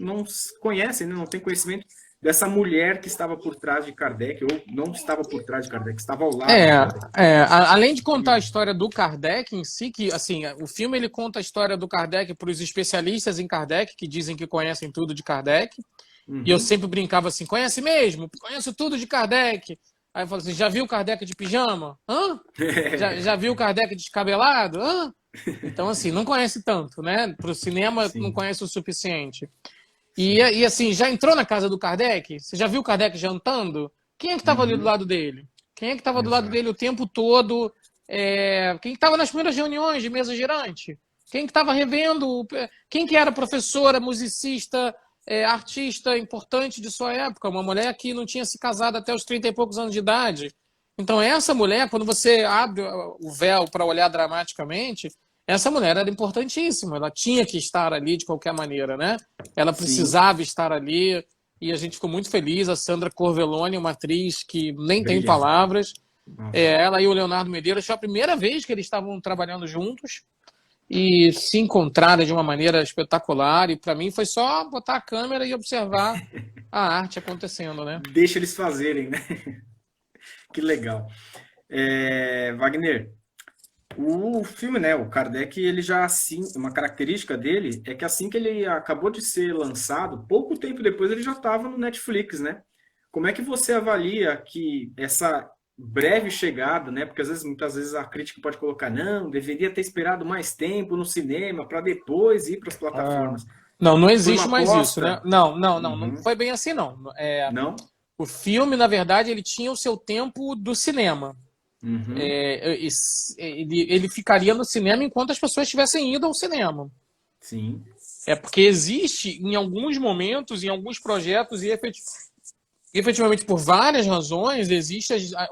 A: conhecem, né? Não têm conhecimento dessa mulher que estava por trás de Kardec, ou não estava por trás de Kardec, estava ao lado de Kardec.
B: Além de contar a história do Kardec em si, que assim, o filme ele conta a história do Kardec para os especialistas em Kardec, que dizem que conhecem tudo de Kardec. E eu sempre brincava assim, conhece mesmo? Conheço tudo de Kardec. Aí eu falo assim, já viu o Kardec de pijama? Hã? Já viu o Kardec descabelado? Hã? Então, assim, não conhece tanto, né? Para o cinema, não conhece o suficiente. E assim, já entrou na casa do Kardec? Você já viu o Kardec jantando? Quem é que estava ali do lado dele? Quem é que estava do lado dele o tempo todo? Quem estava nas primeiras reuniões de mesa girante? Quem que estava revendo? Quem que era professora, musicista, artista importante de sua época? Uma mulher que não tinha se casado até os 30 e poucos anos de idade. Então, essa mulher, quando você abre o véu para olhar dramaticamente, essa mulher era importantíssima. Ela tinha que estar ali de qualquer maneira, né? Ela precisava estar ali. E a gente ficou muito feliz. A Sandra Corvelloni, uma atriz que nem tem palavras. Ela e o Leonardo Medeiros, foi a primeira vez que eles estavam trabalhando juntos e se encontraram de uma maneira espetacular. E para mim foi só botar a câmera e observar a arte acontecendo, né?
A: Deixa eles fazerem, né? Que legal. Wagner, o filme, né, o Kardec, ele já assim, uma característica dele é que assim que ele acabou de ser lançado, pouco tempo depois ele já estava no Netflix, né? Como é que você avalia que essa breve chegada, né? Porque muitas vezes a crítica pode colocar, não, deveria ter esperado mais tempo no cinema para depois ir para as
B: Ah,
A: plataformas.
B: não, não
A: Foi uma
B: existe mais isso, né?
A: aposta?
B: Não
A: Uhum.
B: foi bem assim, não.
A: Não?
B: O filme, na verdade, ele tinha o seu tempo do cinema.
A: Uhum.
B: Ele ficaria no cinema enquanto as pessoas tivessem ido ao cinema.
A: Sim.
B: É porque existe, em alguns momentos, em alguns projetos, e efetivamente por várias razões,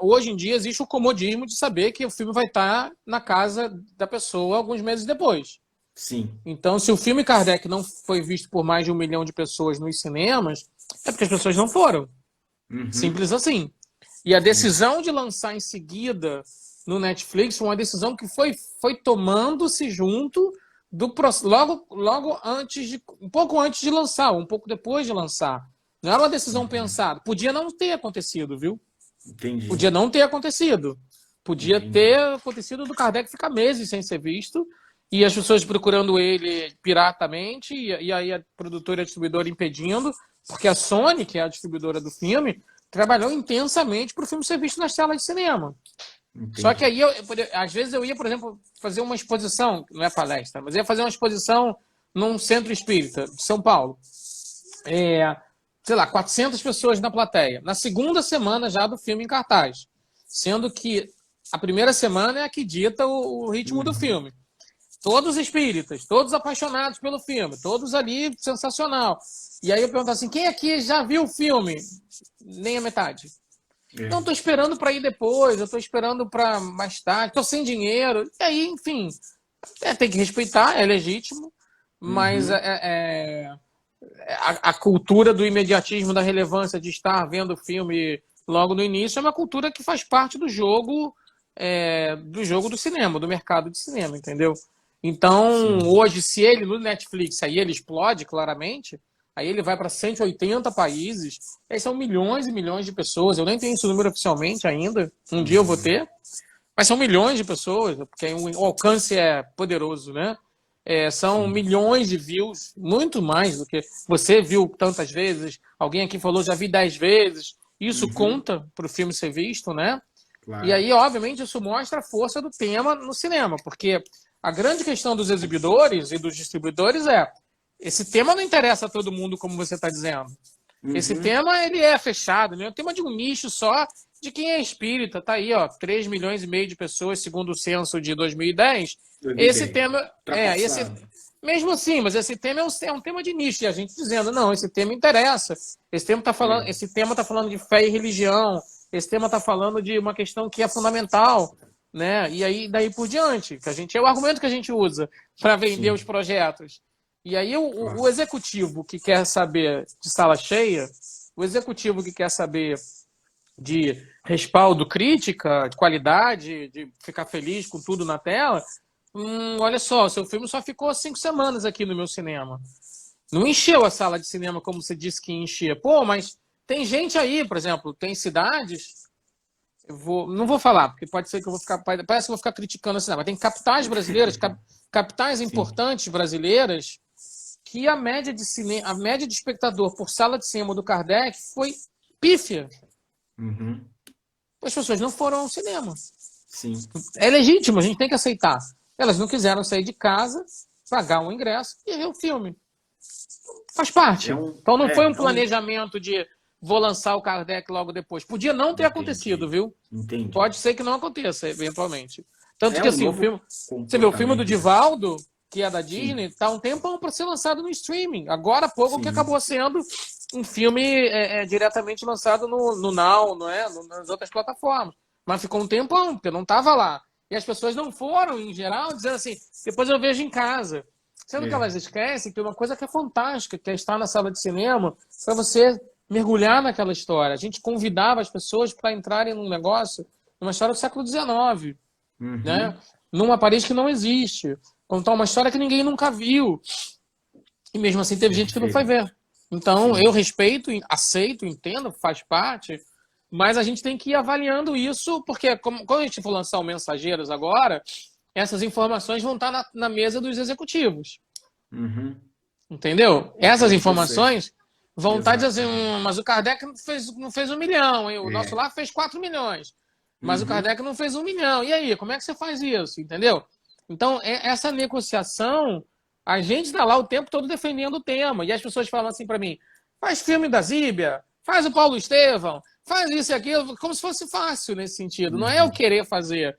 B: hoje em dia existe o comodismo de saber que o filme vai estar na casa da pessoa alguns meses depois.
A: Sim.
B: Então, se o filme Kardec não foi visto por mais de 1 milhão de pessoas nos cinemas, é porque as pessoas não foram.
A: Uhum.
B: Simples assim. E a
A: Sim.
B: decisão de lançar em seguida no Netflix foi uma decisão que foi tomando-se junto logo antes um pouco antes de lançar, um pouco depois de lançar. Não era uma decisão
A: Uhum.
B: pensada. Podia não ter acontecido, viu?
A: Entendi.
B: Podia não ter acontecido. Podia
A: Entendi.
B: ter acontecido do Kardec ficar meses sem ser visto e as pessoas procurando ele piratamente e aí a produtora e a distribuidora impedindo, porque a Sony, que é a distribuidora do filme, trabalhou intensamente para o filme ser visto nas telas de cinema. Só que
A: Entendi.
B: aí, às vezes, eu ia, por exemplo, fazer uma exposição, não é palestra, mas ia fazer uma exposição num centro espírita de São Paulo. Sei lá, 400 pessoas na plateia. Na segunda semana já do filme em cartaz. Sendo que a primeira semana é a que dita o ritmo do
A: Uhum.
B: filme. Todos espíritas, todos apaixonados pelo filme, todos ali, sensacional. E aí eu pergunto assim, quem aqui já viu o filme? Nem a metade. Não,
A: É.
B: estou esperando para ir depois, eu estou esperando para mais tarde, estou sem dinheiro. E aí, enfim, tem que respeitar, é legítimo, mas
A: Uhum.
B: a cultura do imediatismo, da relevância de estar vendo o filme logo no início é uma cultura que faz parte do jogo do cinema, do mercado de cinema, entendeu? Então,
A: Sim.
B: hoje, se ele no Netflix, aí ele explode claramente, aí ele vai para 180 países, aí são milhões e milhões de pessoas. Eu nem tenho esse número oficialmente ainda, um dia eu vou
A: Uhum.
B: ter, mas são milhões de pessoas, porque o alcance é poderoso, né? São
A: Sim.
B: milhões de views, muito mais do que você viu tantas vezes. Alguém aqui falou, já vi 10 vezes. Isso
A: Uhum.
B: conta para o filme ser visto, né? E
A: Claro.
B: aí, obviamente, isso mostra a força do tema no cinema, porque a grande questão dos exibidores e dos distribuidores é esse tema não interessa a todo mundo, como você está dizendo. Esse
A: Uhum.
B: tema ele é fechado, né? É um tema de um nicho só de quem é espírita. Tá aí, ó, 3 milhões e meio de pessoas, segundo o censo de 2010. Esse
A: 2010.
B: tema esse
A: Ultrapassado.
B: mesmo assim, mas esse tema é um tema de nicho e a gente dizendo, não, esse tema interessa.
A: É.
B: Esse tema tá falando de fé e religião. Esse tema tá falando de uma questão que é fundamental, né? E aí daí por diante, que a gente é o argumento que a gente usa para vender os
A: Sim.
B: projetos. E aí o
A: Claro.
B: executivo que quer saber de sala cheia, o executivo que quer saber de respaldo, crítica, de qualidade, de ficar feliz com tudo na tela, olha só, seu filme só ficou 5 semanas aqui no meu cinema. Não encheu a sala de cinema como você disse que enchia. Pô, mas tem gente aí, por exemplo, tem cidades. Não vou falar, porque pode ser que eu vou ficar. Parece que eu vou ficar criticando a cinema. Tem capitais brasileiras, capitais
A: Sim.
B: importantes brasileiras que a média de espectador por sala de cinema do Kardec foi pífia.
A: Uhum.
B: As pessoas não foram ao cinema.
A: Sim.
B: É legítimo, a gente tem que aceitar. Elas não quiseram sair de casa, pagar um ingresso e ver o filme. Faz
A: É
B: parte.
A: um.
B: Então não foi
A: É,
B: um
A: é um.
B: planejamento de vou lançar o Kardec logo depois. Podia não ter acontecido,
A: Entendi.
B: viu?
A: Entendi.
B: Pode ser que não aconteça, eventualmente. Tanto
A: É
B: que
A: um
B: assim,
A: novo
B: você vê o filme do
A: comportamento, né?
B: Divaldo, que é da
A: Sim.
B: Disney, tá um tempão para ser lançado no streaming. Agora há pouco que
A: Sim.
B: acabou sendo um filme diretamente lançado no Now, não é? Nas outras plataformas. Mas ficou um tempão, porque não estava lá. E as pessoas não foram, em geral, dizendo assim, depois eu vejo em casa. Sendo que
A: É.
B: elas esquecem que uma coisa que é fantástica, que é estar na sala de cinema, para você mergulhar naquela história. A gente convidava as pessoas para entrarem num negócio, numa história do século XIX, né?
A: Uhum.
B: Numa Paris que não existe. Contar uma história que ninguém nunca viu. E mesmo assim teve
A: É
B: gente que não foi
A: diferente.
B: ver. Então eu
A: Sim.
B: respeito, aceito, entendo, faz parte, mas a gente tem que ir avaliando isso, porque quando a gente for lançar o Mensageiros agora, essas informações vão estar na mesa dos executivos.
A: Uhum.
B: Entendeu?
A: É
B: Essas
A: um processo.
B: informações vontade de dizer assim,
A: Exatamente.
B: mas o Kardec não fez 1 milhão, hein? O nosso
A: É.
B: lar fez 4 milhões, mas o
A: Uhum.
B: Kardec não fez 1 milhão. E aí, como é que você faz isso? Entendeu? Então, essa negociação, a gente está lá o tempo todo defendendo o tema. E as pessoas falam assim para mim, faz filme da Zíbia, faz o Paulo Estevão, faz isso e aquilo, como se fosse fácil nesse sentido. Não é eu
A: Uhum.
B: querer fazer.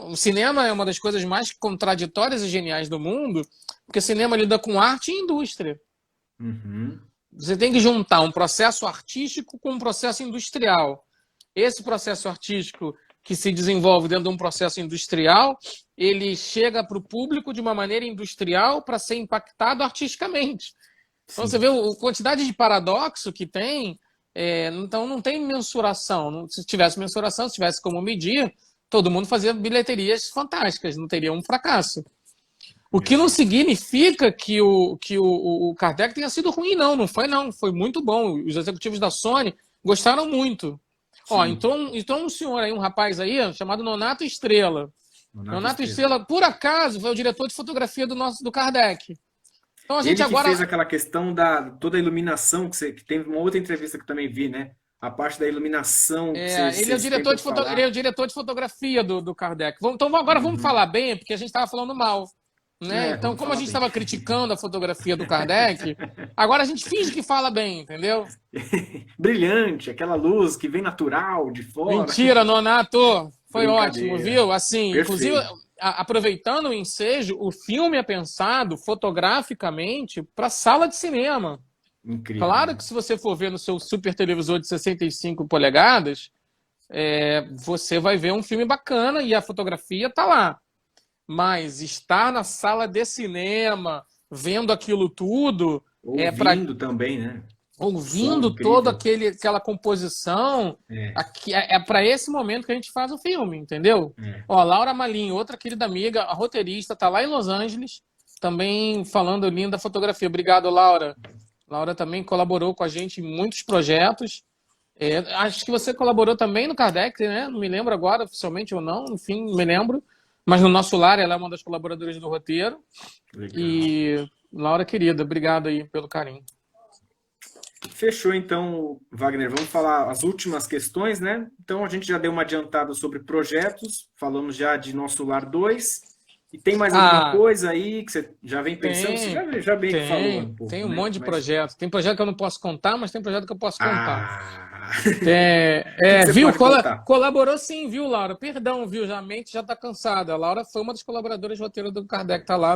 B: O cinema é uma das coisas mais contraditórias e geniais do mundo, porque o cinema lida com arte e indústria.
A: Uhum.
B: Você tem que juntar um processo artístico com um processo industrial. Esse processo artístico que se desenvolve dentro de um processo industrial, ele chega para o público de uma maneira industrial para ser impactado artisticamente. Então você
A: Sim.
B: vê a quantidade de paradoxo que tem, então não tem mensuração. Se tivesse mensuração, se tivesse como medir, todo mundo fazia bilheterias fantásticas, não teria um fracasso. O que não
A: Exato.
B: significa que o Kardec tenha sido ruim, não. Não foi, não. Foi muito bom. Os executivos da Sony gostaram muito. Ó,
A: Sim.
B: então um senhor aí, um rapaz aí, chamado Nonato Estrela.
A: Nonato
B: Nonato
A: Estrela.
B: Estrela, por acaso, foi o diretor de fotografia do Kardec. Então a gente
A: Ele que fez
B: agora.
A: aquela questão da toda a iluminação, que teve uma outra entrevista que eu também vi, né? A parte da iluminação que
B: Ele é o
A: você
B: diretor
A: tentou
B: de ele é o
A: falar.
B: diretor de fotografia do Kardec. Então agora vamos
A: Uhum.
B: falar bem, porque a gente estava falando mal. Né? Então,
A: Vamos
B: como a
A: falar
B: gente
A: bem.
B: estava criticando a fotografia do Kardec, agora a gente finge que fala bem, entendeu?
A: Brilhante, aquela luz que vem natural de fora.
B: Mentira, Nonato! Foi ótimo,
A: Brincadeira.
B: viu? Assim, inclusive,
A: Perfeito.
B: aproveitando o ensejo, o filme é pensado fotograficamente para sala de cinema.
A: Incrível,
B: Claro
A: né?
B: que se você for ver no seu super televisor de 65 polegadas, você vai ver um filme bacana e a fotografia tá lá. Mas estar na sala de cinema, vendo aquilo tudo, para
A: Ouvindo também, né? Som
B: ouvindo toda
A: incrível.
B: aquela composição,
A: É,
B: aqui, para esse momento que a gente faz o filme, entendeu?
A: é.
B: Ó, Laura Malinho, outra querida amiga, a roteirista, tá lá em Los Angeles, também falando linda fotografia. Obrigado, Laura. Laura também colaborou com a gente em muitos projetos. Acho que você colaborou também no Kardec, né? Não me lembro agora, oficialmente ou não, enfim, não me lembro. Mas no nosso lar, ela é uma das colaboradoras do roteiro.
A: Legal.
B: E, Laura, querida, obrigado aí pelo carinho.
A: Fechou então, Wagner. Vamos falar as últimas questões, né? Então a gente já deu uma adiantada sobre projetos, falamos já de Nosso Lar 2. E tem mais alguma
B: Ah,
A: coisa aí que você já vem pensando? Você
B: tem,
A: já bem que falou um
B: tem
A: pouco,
B: um
A: né?
B: monte de
A: Mas.
B: projetos. Tem projeto que eu não posso contar, mas tem projeto que eu posso contar.
A: Ah! O que
B: É,
A: você
B: viu?
A: pode contar?
B: Colaborou sim, viu, Laura? Perdão, viu? Já a mente já tá cansada. A Laura foi uma das colaboradoras de roteiro do Kardec, tá lá,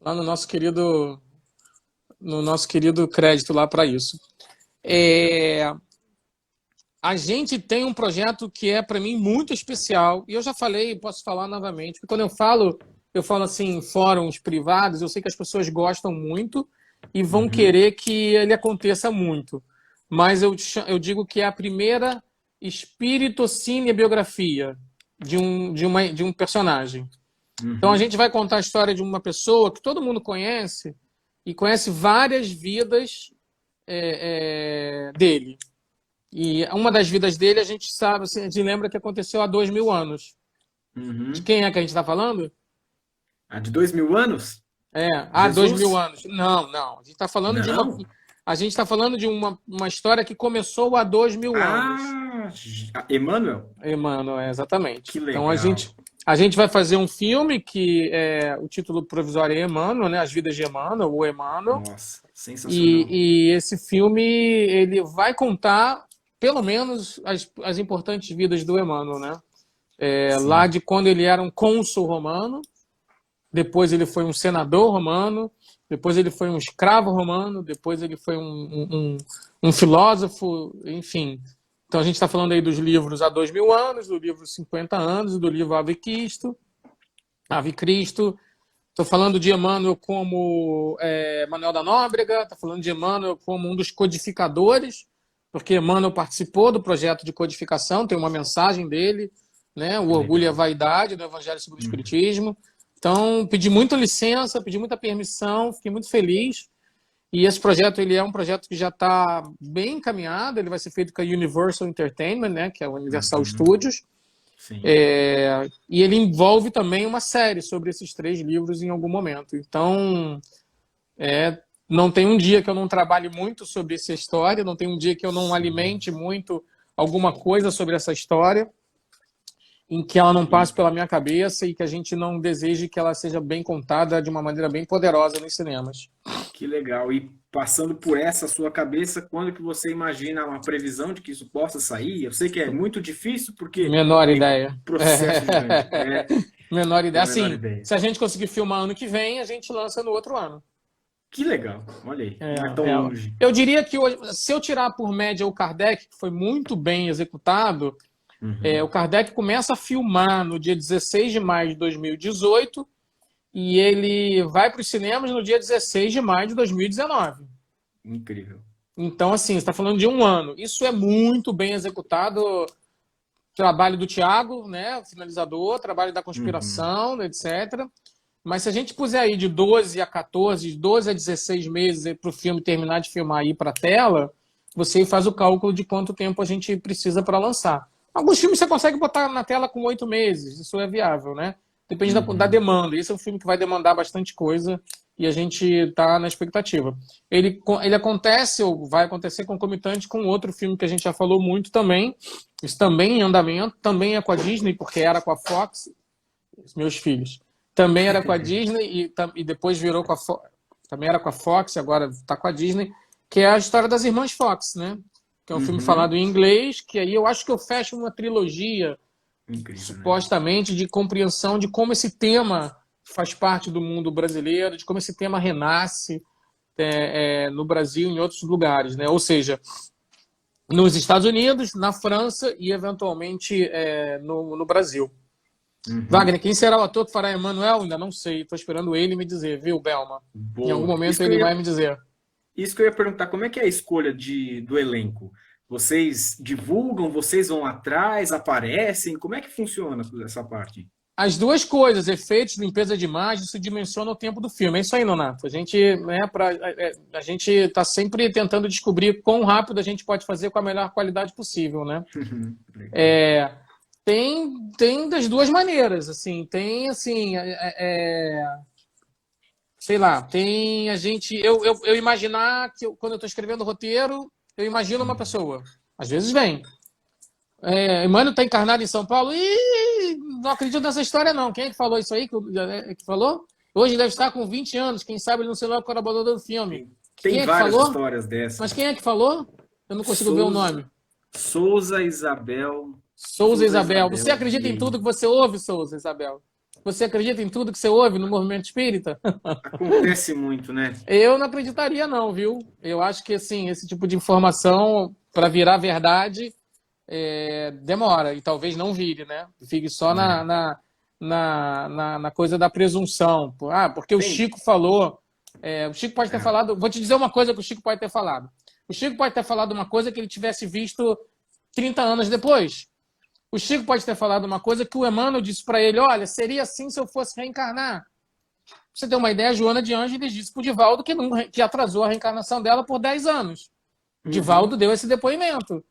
B: lá no nosso querido crédito lá para isso.
A: Legal.
B: A gente tem um projeto que é para mim muito especial e eu já falei, posso falar novamente, porque quando eu falo assim em fóruns privados, eu sei que as pessoas gostam muito e vão
A: Uhum.
B: querer que ele aconteça muito. Mas eu digo que é a primeira espiritocine biografia de um personagem. Então a
A: Uhum.
B: gente vai contar a história de uma pessoa que todo mundo conhece e conhece várias vidas dele. E uma das vidas dele a gente sabe, assim, a gente lembra que aconteceu há 2.000 anos. De
A: Uhum.
B: quem é que a gente está falando?
A: A de 2.000 anos?
B: Há 2.000
A: Jesus?
B: anos. Não, não. A gente está falando de uma.
A: Não.
B: A gente está falando de uma história que começou há 2.000 anos.
A: Ah, Emmanuel?
B: Emmanuel, exatamente.
A: Que
B: Então
A: legal.
B: a gente vai fazer um filme que o título provisório é Emmanuel, né? As Vidas de Emmanuel, ou Emmanuel.
A: Nossa, sensacional.
B: E esse filme ele vai contar pelo menos as importantes vidas do Emmanuel, né? Lá
A: Sim.
B: de quando ele era um cônsul romano, depois ele foi um senador romano, depois ele foi um escravo romano, depois ele foi um filósofo, enfim. Então a gente está falando aí dos livros há 2.000 anos, do livro 50 anos, do livro Ave Cristo. Ave Cristo. Estou falando de Emmanuel como Manuel da Nóbrega, estou falando de Emmanuel como um dos codificadores, porque Emmanuel participou do projeto de codificação, tem uma mensagem dele, né? O orgulho e a
A: Legal.
B: vaidade do Evangelho segundo o
A: Uhum.
B: Espiritismo. Então, pedi muita licença, pedi muita permissão, fiquei muito feliz. E esse projeto ele é um projeto que já está bem encaminhado, ele vai ser feito com a Universal Entertainment, né? Que é o Universal
A: Uhum.
B: Studios.
A: Sim.
B: E ele envolve também uma série sobre esses 3 livros em algum momento. Então, Não tem um dia que eu não trabalhe muito sobre essa história, não tem um dia que eu não alimente muito alguma coisa sobre essa história, em que ela não passe pela minha cabeça e que a gente não deseje que ela seja bem contada de uma maneira bem poderosa nos cinemas.
A: Que legal. E passando por essa sua cabeça, quando que você imagina uma previsão de que isso possa sair? Eu sei que é muito difícil porque
B: Menor
A: tem
B: ideia.
A: processo grande.
B: Menor ideia.
A: É a menor
B: Assim,
A: ideia.
B: se a gente conseguir filmar ano que vem, a gente lança no outro ano.
A: Que legal. Olha aí,
B: É,
A: não é tão
B: é.
A: longe.
B: Eu diria que hoje, se eu tirar por média o Kardec, que foi muito bem executado, o Kardec começa a filmar no dia 16 de maio de 2018 e ele vai para os cinemas no dia 16 de maio de 2019.
A: Incrível.
B: Então, assim, você está falando de um ano. Isso é muito bem executado. Trabalho do Thiago, né, o finalizador, trabalho da conspiração, etc. Mas se a gente puser aí de 12 a 14, de 12 a 16 meses para o filme terminar de filmar e ir para a tela, você faz o cálculo de quanto tempo a gente precisa para lançar. Alguns filmes você consegue botar na tela com 8 meses, isso é viável, né? Depende da demanda. Esse é um filme que vai demandar bastante coisa e a gente está na expectativa. Ele acontece, ou vai acontecer concomitante com outro filme que a gente já falou muito também, isso também em andamento, também é com a Disney, porque era com a Fox, meus filhos. Também era com a Disney e depois virou com a Fox, também era com a Fox, agora está com a Disney, que é a história das irmãs Fox, né? Que é um filme falado em inglês, que aí eu acho que eu fecho uma trilogia,
A: Incrível,
B: supostamente, de compreensão de como esse tema faz parte do mundo brasileiro, de como esse tema renasce no Brasil e em outros lugares, né? Ou seja, nos Estados Unidos, na França e, eventualmente, no Brasil. Wagner, quem será o ator que fará Emmanuel? Ainda não sei. Estou esperando ele me dizer, viu, Belma?
A: Boa.
B: Em algum momento ele vai me dizer.
A: Isso que eu ia perguntar, como é que é a escolha do elenco? Vocês divulgam, vocês vão atrás, aparecem? Como é que funciona essa parte?
B: As duas coisas, efeitos, limpeza de imagem, isso dimensiona o tempo do filme. É isso aí, Nonato. A gente está sempre tentando descobrir quão rápido a gente pode fazer com a melhor qualidade possível, né? Tem das duas maneiras, assim. Tem, assim, sei lá, tem a gente... Eu imaginar que quando eu estou escrevendo o roteiro, eu imagino uma pessoa. Às vezes vem. Emmanuel está encarnado em São Paulo. Ih, não acredito nessa história, não. Quem é que falou isso aí? Que falou? Hoje deve estar com 20 anos. Quem sabe ele não será o colaborador do filme.
A: Tem várias
B: falou?
A: histórias dessas.
B: Mas quem é que falou? Eu não consigo ver o nome.
A: Souza Isabel.
B: Souza Isabel. Você acredita em tudo que você ouve, Souza Isabel? Você acredita em tudo que você ouve no movimento espírita?
A: Acontece muito, né?
B: Eu não acreditaria, não, viu? Eu acho que, assim, esse tipo de informação, para virar verdade, demora. E talvez não vire, né? Fique só na coisa da presunção. Porque o Chico falou... o Chico pode ter falado... Vou te dizer uma coisa que o Chico pode ter falado. O Chico pode ter falado uma coisa que ele tivesse visto 30 anos depois. O Chico pode ter falado uma coisa que o Emmanuel disse para ele, olha, seria assim se eu fosse reencarnar. Pra você ter uma ideia, a Joana de Ângeles disse para o Divaldo que atrasou a reencarnação dela por 10 anos. O Divaldo deu esse depoimento.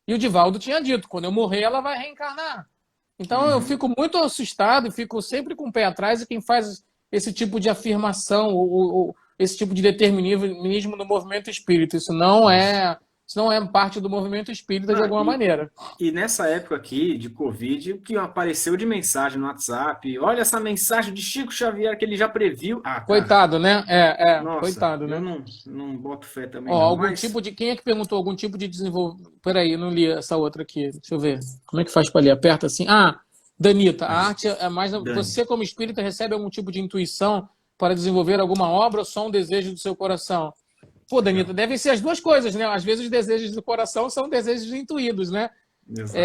B: E o Divaldo tinha dito, quando eu morrer, ela vai reencarnar. Então eu fico muito assustado e fico sempre com o pé atrás, e quem faz esse tipo de afirmação, ou esse tipo de determinismo no movimento espírita, isso não é parte do movimento espírita de alguma maneira.
A: E nessa época aqui de Covid, o que apareceu de mensagem no WhatsApp, olha essa mensagem de Chico Xavier que ele já previu.
B: Coitado, né?
A: Nossa,
B: coitado, né?
A: Eu não boto fé também.
B: Quem é que perguntou algum tipo de desenvolvimento? Peraí, eu não li essa outra aqui. Deixa eu ver. Como é que faz para ler? Aperta assim. Danita, a arte é mais. Você, como espírita, recebe algum tipo de intuição para desenvolver alguma obra ou só um desejo do seu coração? Pô, Danita, devem ser as duas coisas, né? Às vezes os desejos do coração são desejos intuídos, né?
A: Exato.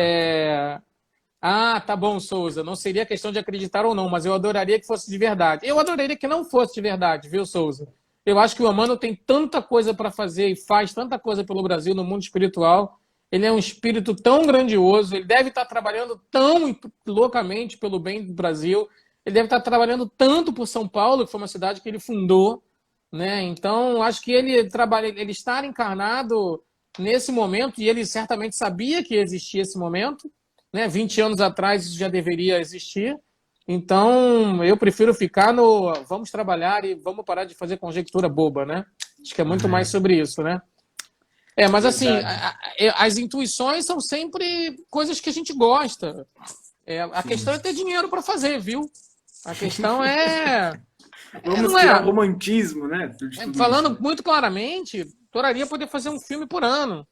B: Tá bom, Souza. Não seria questão de acreditar ou não, mas eu adoraria que fosse de verdade. Eu adoraria que não fosse de verdade, viu, Souza? Eu acho que o Emmanuel tem tanta coisa para fazer e faz tanta coisa pelo Brasil no mundo espiritual. Ele é um espírito tão grandioso, ele deve estar trabalhando tão loucamente pelo bem do Brasil, ele deve estar trabalhando tanto por São Paulo, que foi uma cidade que ele fundou, né? Então, acho que ele estar encarnado nesse momento, e ele certamente sabia que existia esse momento, né? 20 anos atrás isso já deveria existir. Então, eu prefiro ficar no vamos trabalhar e vamos parar de fazer conjectura boba, né? Acho que é muito mais sobre isso, né? Mas assim,
A: Verdade.
B: as intuições são sempre coisas que a gente gosta. A
A: Sim.
B: questão é ter dinheiro para fazer, viu? A questão
A: Vamos
B: não
A: tirar o
B: é,
A: romantismo, né, de tudo isso,
B: falando
A: né?
B: muito claramente, adoraria poder fazer um filme por ano. Nem o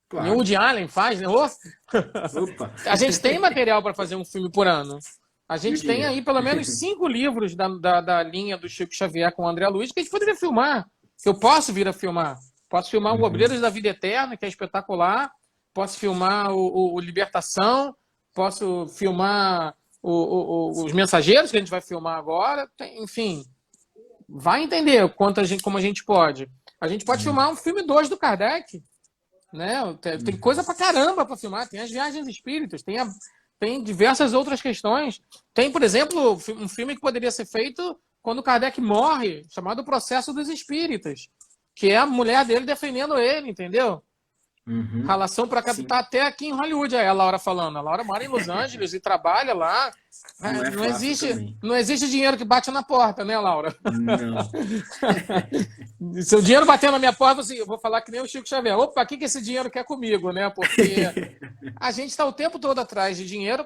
A: Claro.
B: Woody Allen faz, né? Ô,
A: Opa.
B: a gente tem material para fazer um filme por ano. A
A: E o
B: gente tem
A: dinheiro?
B: aí pelo menos 5 livros da linha do Chico Xavier com o André Luiz que a gente poderia filmar. Eu posso vir a filmar. Posso filmar o
A: Uhum.
B: Obreiros da Vida Eterna, que é espetacular. Posso filmar o Libertação. Posso filmar os Mensageiros, que a gente vai filmar agora. Enfim, vai entender como a gente pode. A gente pode filmar um filme 2 do Kardec, né? Tem coisa pra caramba pra filmar. Tem as viagens espíritas, tem diversas outras questões. Tem, por exemplo, um filme que poderia ser feito quando Kardec morre, chamado O Processo dos Espíritas, que é a mulher dele defendendo ele, entendeu?
A: Uhum.
B: Relação para
A: Sim.
B: captar até aqui em Hollywood, aí a Laura falando. A Laura mora em Los Angeles e trabalha lá.
A: Não é
B: Não
A: fácil
B: existe,
A: também.
B: não existe dinheiro que bate na porta, né, Laura?
A: Não.
B: Se o dinheiro bater na minha porta, assim, eu vou falar que nem o Chico Xavier. Opa, o que esse dinheiro quer comigo, né? Porque a gente está o tempo todo atrás de dinheiro,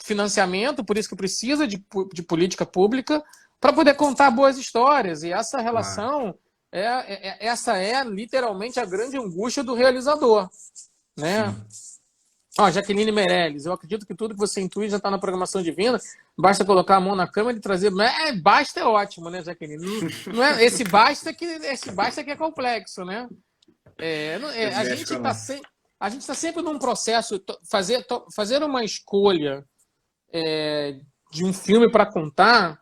B: financiamento, por isso que precisa de política pública para poder contar boas histórias. E essa
A: Claro.
B: relação, essa é literalmente a grande angústia do realizador, né?
A: Sim.
B: Ó, Jaqueline Meirelles, eu acredito que tudo que você intui já está na programação divina, basta colocar a mão na câmera e trazer. Basta é ótimo, né, Jaqueline? Não é esse basta que é complexo, né?
A: Eu
B: A
A: mexo
B: gente
A: com a
B: está
A: nossa.
B: sempre num processo, fazer uma escolha de um filme para contar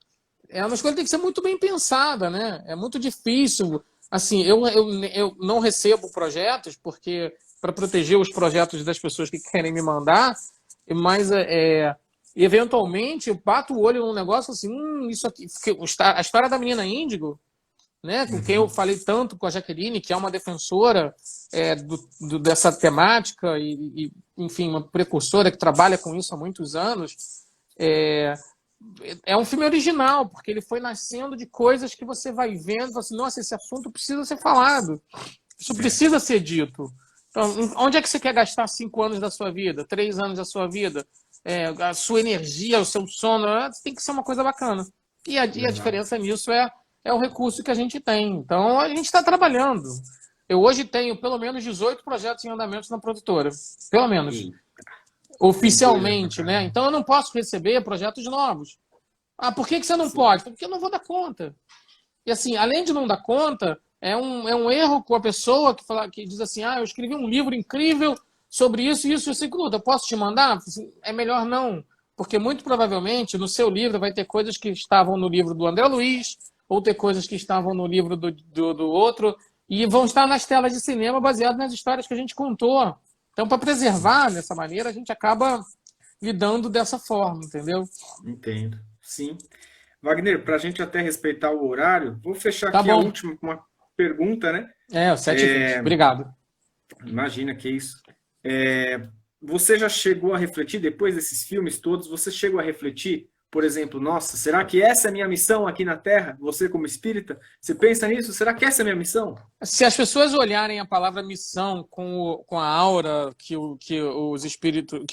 B: é uma escolha que tem que ser muito bem pensada, né? É muito difícil. Assim, eu não recebo projetos porque para proteger os projetos das pessoas que querem me mandar, mas eventualmente eu bato o olho num negócio assim, isso aqui, a história da menina Índigo, né, com quem eu
A: Uhum.
B: falei tanto com a Jaqueline, que é uma defensora dessa temática enfim, uma precursora que trabalha com isso há muitos anos. É, é um filme original, porque ele foi nascendo de coisas que você vai vendo, assim, nossa, esse assunto precisa ser falado, isso
A: É.
B: precisa ser dito. Então, onde é que você quer gastar 5 anos da sua vida, 3 anos da sua vida? A sua energia, o seu sono, tem que ser uma coisa bacana. E a
A: Verdade.
B: diferença nisso é o recurso que a gente tem. Então, a gente está trabalhando. Eu hoje tenho pelo menos 18 projetos em andamento na produtora. Pelo menos.
A: E tem coisa pra
B: Oficialmente, né?
A: caramba.
B: Então, eu não posso receber projetos novos. Ah, por que você não
A: Sim.
B: pode? Porque eu não vou dar conta. E assim, além de não dar conta, é um erro com a pessoa que diz assim: eu escrevi um livro incrível sobre isso e isso. Eu sei, Guda, posso te mandar? Assim, é melhor não. Porque muito provavelmente no seu livro vai ter coisas que estavam no livro do André Luiz, ou ter coisas que estavam no livro do outro, e vão estar nas telas de cinema baseado nas histórias que a gente contou. Então, para preservar dessa maneira, a gente acaba lidando dessa forma, entendeu?
A: Entendo. Sim. Wagner, para a gente até respeitar o horário, vou fechar
B: Tá
A: aqui a
B: bom.
A: última com uma pergunta, né?
B: O 7h20. Obrigado.
A: Imagina que isso. Você já chegou a refletir, depois desses filmes todos, você chegou a refletir, por exemplo, nossa, será que essa é a minha missão aqui na Terra? Você como espírita, você pensa nisso? Será que essa é a minha missão?
B: Se as pessoas olharem a palavra missão com a aura que o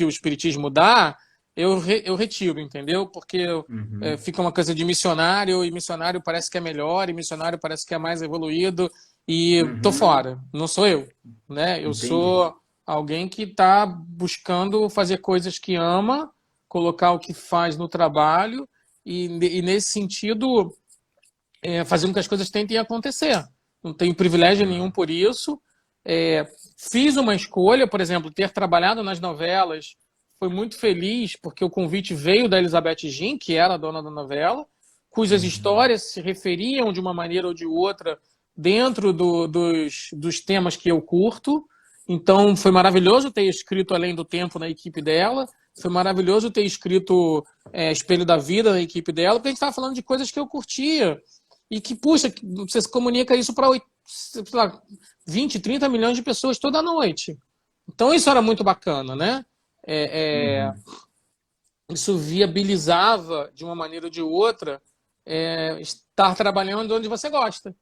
B: espiritismo dá, eu retiro, entendeu? Porque
A: Uhum,
B: fica uma coisa de missionário, e missionário parece que é melhor, e missionário parece que é mais evoluído, e tô
A: uhum,
B: fora. Não sou eu, né? Eu
A: entendi.
B: sou alguém que está buscando fazer coisas que ama, colocar o que faz no trabalho, e nesse sentido fazer com que as coisas tentem acontecer. Não tenho privilégio nenhum
A: Claro.
B: por isso. Fiz uma escolha, por exemplo, ter trabalhado nas novelas. Foi muito feliz porque o convite veio da Elizabeth Jean, que era a dona da novela, cujas
A: Uhum,
B: histórias se referiam de uma maneira ou de outra dentro dos temas que eu curto. Então, foi maravilhoso ter escrito Além do Tempo na equipe dela. Foi maravilhoso ter escrito Espelho da Vida na equipe dela, porque a gente estava falando de coisas que eu curtia e que, puxa, você se comunica isso para 20, 30 milhões de pessoas toda noite. Então isso era muito bacana, né? É, é,
A: uhum,
B: isso viabilizava, de uma maneira ou de outra, estar trabalhando onde você gosta.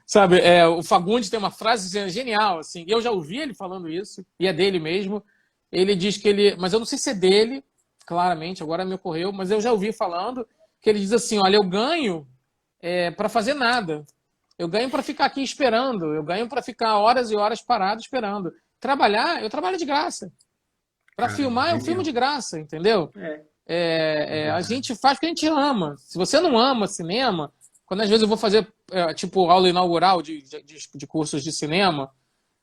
B: Sabe, o Fagundes tem uma frase genial, assim, eu já ouvi ele falando isso, e é dele mesmo. Ele diz que ele, mas eu não sei se é dele, claramente, agora me ocorreu, mas eu já ouvi falando que ele diz assim: olha, eu ganho para fazer nada. Eu ganho para ficar aqui esperando, eu ganho para ficar horas e horas parado esperando. Trabalhar, eu trabalho de graça. Para
A: Cara,
B: filmar, eu filmo
A: genial.
B: de graça, entendeu?
A: É
B: A
A: verdade.
B: gente faz porque a gente ama. Se você não ama cinema, quando às vezes eu vou fazer tipo aula inaugural de cursos de cinema,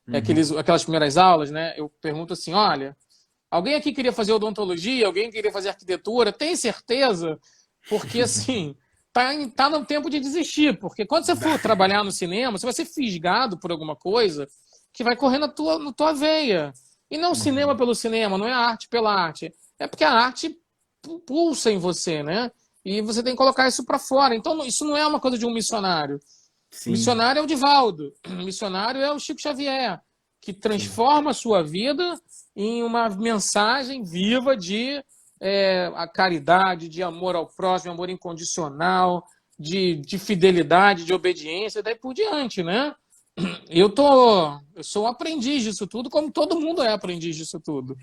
A: Uhum.
B: aquelas primeiras aulas, né? Eu pergunto assim: olha, alguém aqui queria fazer odontologia? Alguém queria fazer arquitetura? Tem certeza? Porque assim, tá no tempo de desistir. Porque quando você for trabalhar no cinema, você vai ser fisgado por alguma coisa que vai correr na tua veia. E não cinema
A: Uhum.
B: pelo cinema, não é arte pela arte. É porque a arte pulsa em você, né? E você tem que colocar isso para fora. Então, isso não é uma coisa de um missionário. O
A: Sim,
B: missionário é o Divaldo. O missionário é o Chico Xavier, que
A: sim.
B: transforma a sua vida em uma mensagem viva de a caridade, de amor ao próximo, amor incondicional, de fidelidade, de obediência, daí por diante, né? Eu sou um aprendiz disso tudo, como todo mundo é aprendiz disso tudo,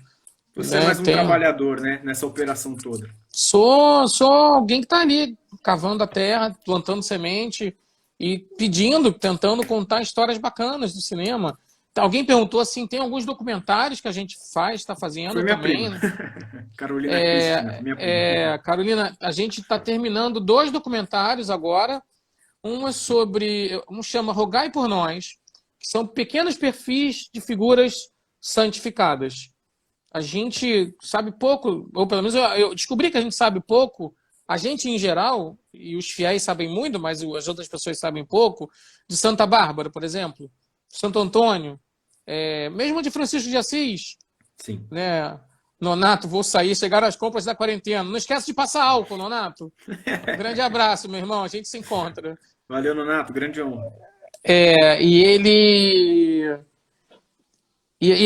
A: Você é
B: né?
A: mais um
B: Tenho,
A: trabalhador, né? Nessa operação toda.
B: sou alguém que está ali cavando a terra, plantando semente e pedindo, tentando contar histórias bacanas do cinema. Alguém perguntou assim, tem alguns documentários que a gente faz, está
A: Foi
B: fazendo
A: minha prima.
B: também, né?
A: Carolina Cristina, minha prima.
B: Carolina, a gente está terminando dois documentários agora. Um é sobre, um chama Rogai por Nós, que são pequenos perfis de figuras santificadas. A gente sabe pouco, ou pelo menos eu descobri que a gente sabe pouco, a gente em geral, e os fiéis sabem muito, mas as outras pessoas sabem pouco, de Santa Bárbara, por exemplo, Santo Antônio, mesmo de Francisco de Assis,
A: Sim.
B: né? Nonato, vou sair, chegar às compras da quarentena. Não esquece de passar álcool, Nonato. Um grande abraço, meu irmão, a gente se encontra.
A: Valeu, Nonato. Grande honra.
B: E ele.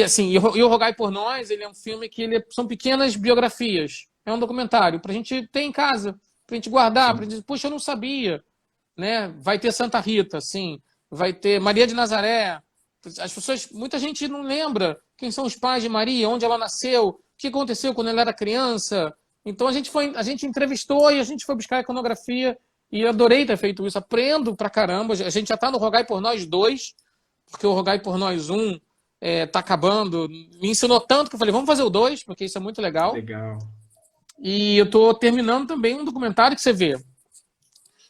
B: Assim, e o Rogai por Nós, ele é um filme que são pequenas biografias. É um documentário pra gente ter em casa, pra gente guardar, pra
A: Sim.
B: gente, poxa, eu não sabia, né? Vai ter Santa Rita, assim, vai ter Maria de Nazaré. As pessoas, muita gente não lembra quem são os pais de Maria, onde ela nasceu, o que aconteceu quando ela era criança. Então a gente entrevistou e a gente foi buscar a iconografia e adorei ter feito isso. Aprendo pra caramba. A gente já tá no Rogai por Nós 2, porque o Rogai por Nós 1 tá acabando. Me ensinou tanto que eu falei, vamos fazer o 2, porque isso é muito legal.
A: Legal.
B: E eu tô terminando também um documentário que você vê.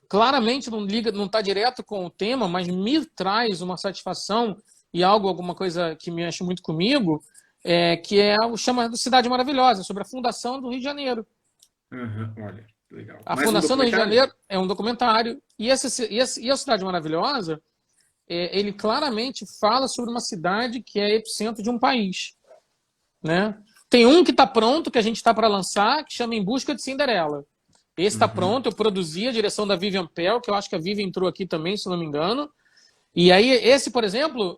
B: Claramente não liga, não está direto com o tema, mas me traz uma satisfação e algo, alguma coisa que mexe muito comigo, que é o chamado Cidade Maravilhosa, sobre a fundação do Rio de Janeiro.
A: Uhum, olha, legal.
B: A
A: Mais um
B: fundação do Rio de
A: documentário?
B: Janeiro é um documentário, e a Cidade Maravilhosa, ele claramente fala sobre uma cidade que é epicentro de um país, né? Tem um que está pronto, que a gente está para lançar, que chama Em Busca de Cinderela. Esse está
A: Uhum.
B: pronto, eu produzi a direção da Vivian Pell, que eu acho que a Vivian entrou aqui também, se não me engano. E aí, esse, por exemplo,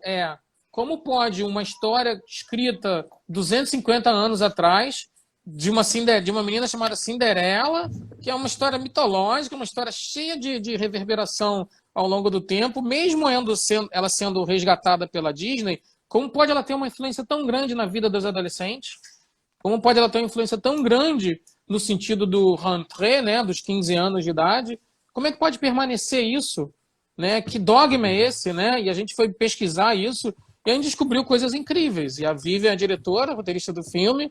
B: como pode uma história escrita 250 anos atrás, de uma menina chamada Cinderela, que é uma história mitológica, uma história cheia de reverberação ao longo do tempo, mesmo ela sendo resgatada pela Disney, como pode ela ter uma influência tão grande na vida dos adolescentes? Como pode ela ter uma influência tão grande no sentido do rentrée, né, dos 15 anos de idade? Como é que pode permanecer isso? Né? Que dogma é esse? Né? E a gente foi pesquisar isso e a gente descobriu coisas incríveis. E a Vivian é a diretora, a roteirista do filme.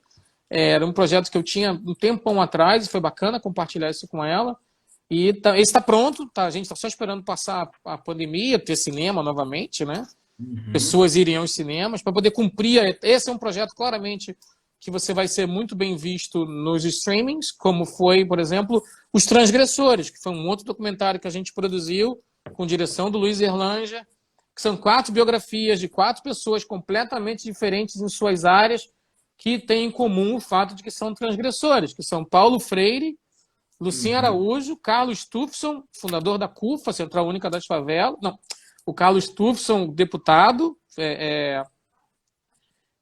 B: Era um projeto que eu tinha um tempão atrás e foi bacana compartilhar isso com ela. E esse está pronto, tá? A gente está só esperando passar a pandemia, ter cinema novamente, né?
A: Uhum.
B: Pessoas irem aos cinemas para poder cumprir. Esse é um projeto claramente que você vai ser muito bem visto nos streamings, como foi, por exemplo, Os Transgressores, que foi um outro documentário que a gente produziu com direção do Luiz Erlanger, que são 4 biografias de 4 pessoas completamente diferentes em suas áreas, que têm em comum o fato de que são transgressores, que são Paulo Freire, Lucinha
A: Uhum.
B: Araújo, Carlos Tufson, fundador da CUFA, Central Única das Favelas, não, o Carlos Tufson, deputado,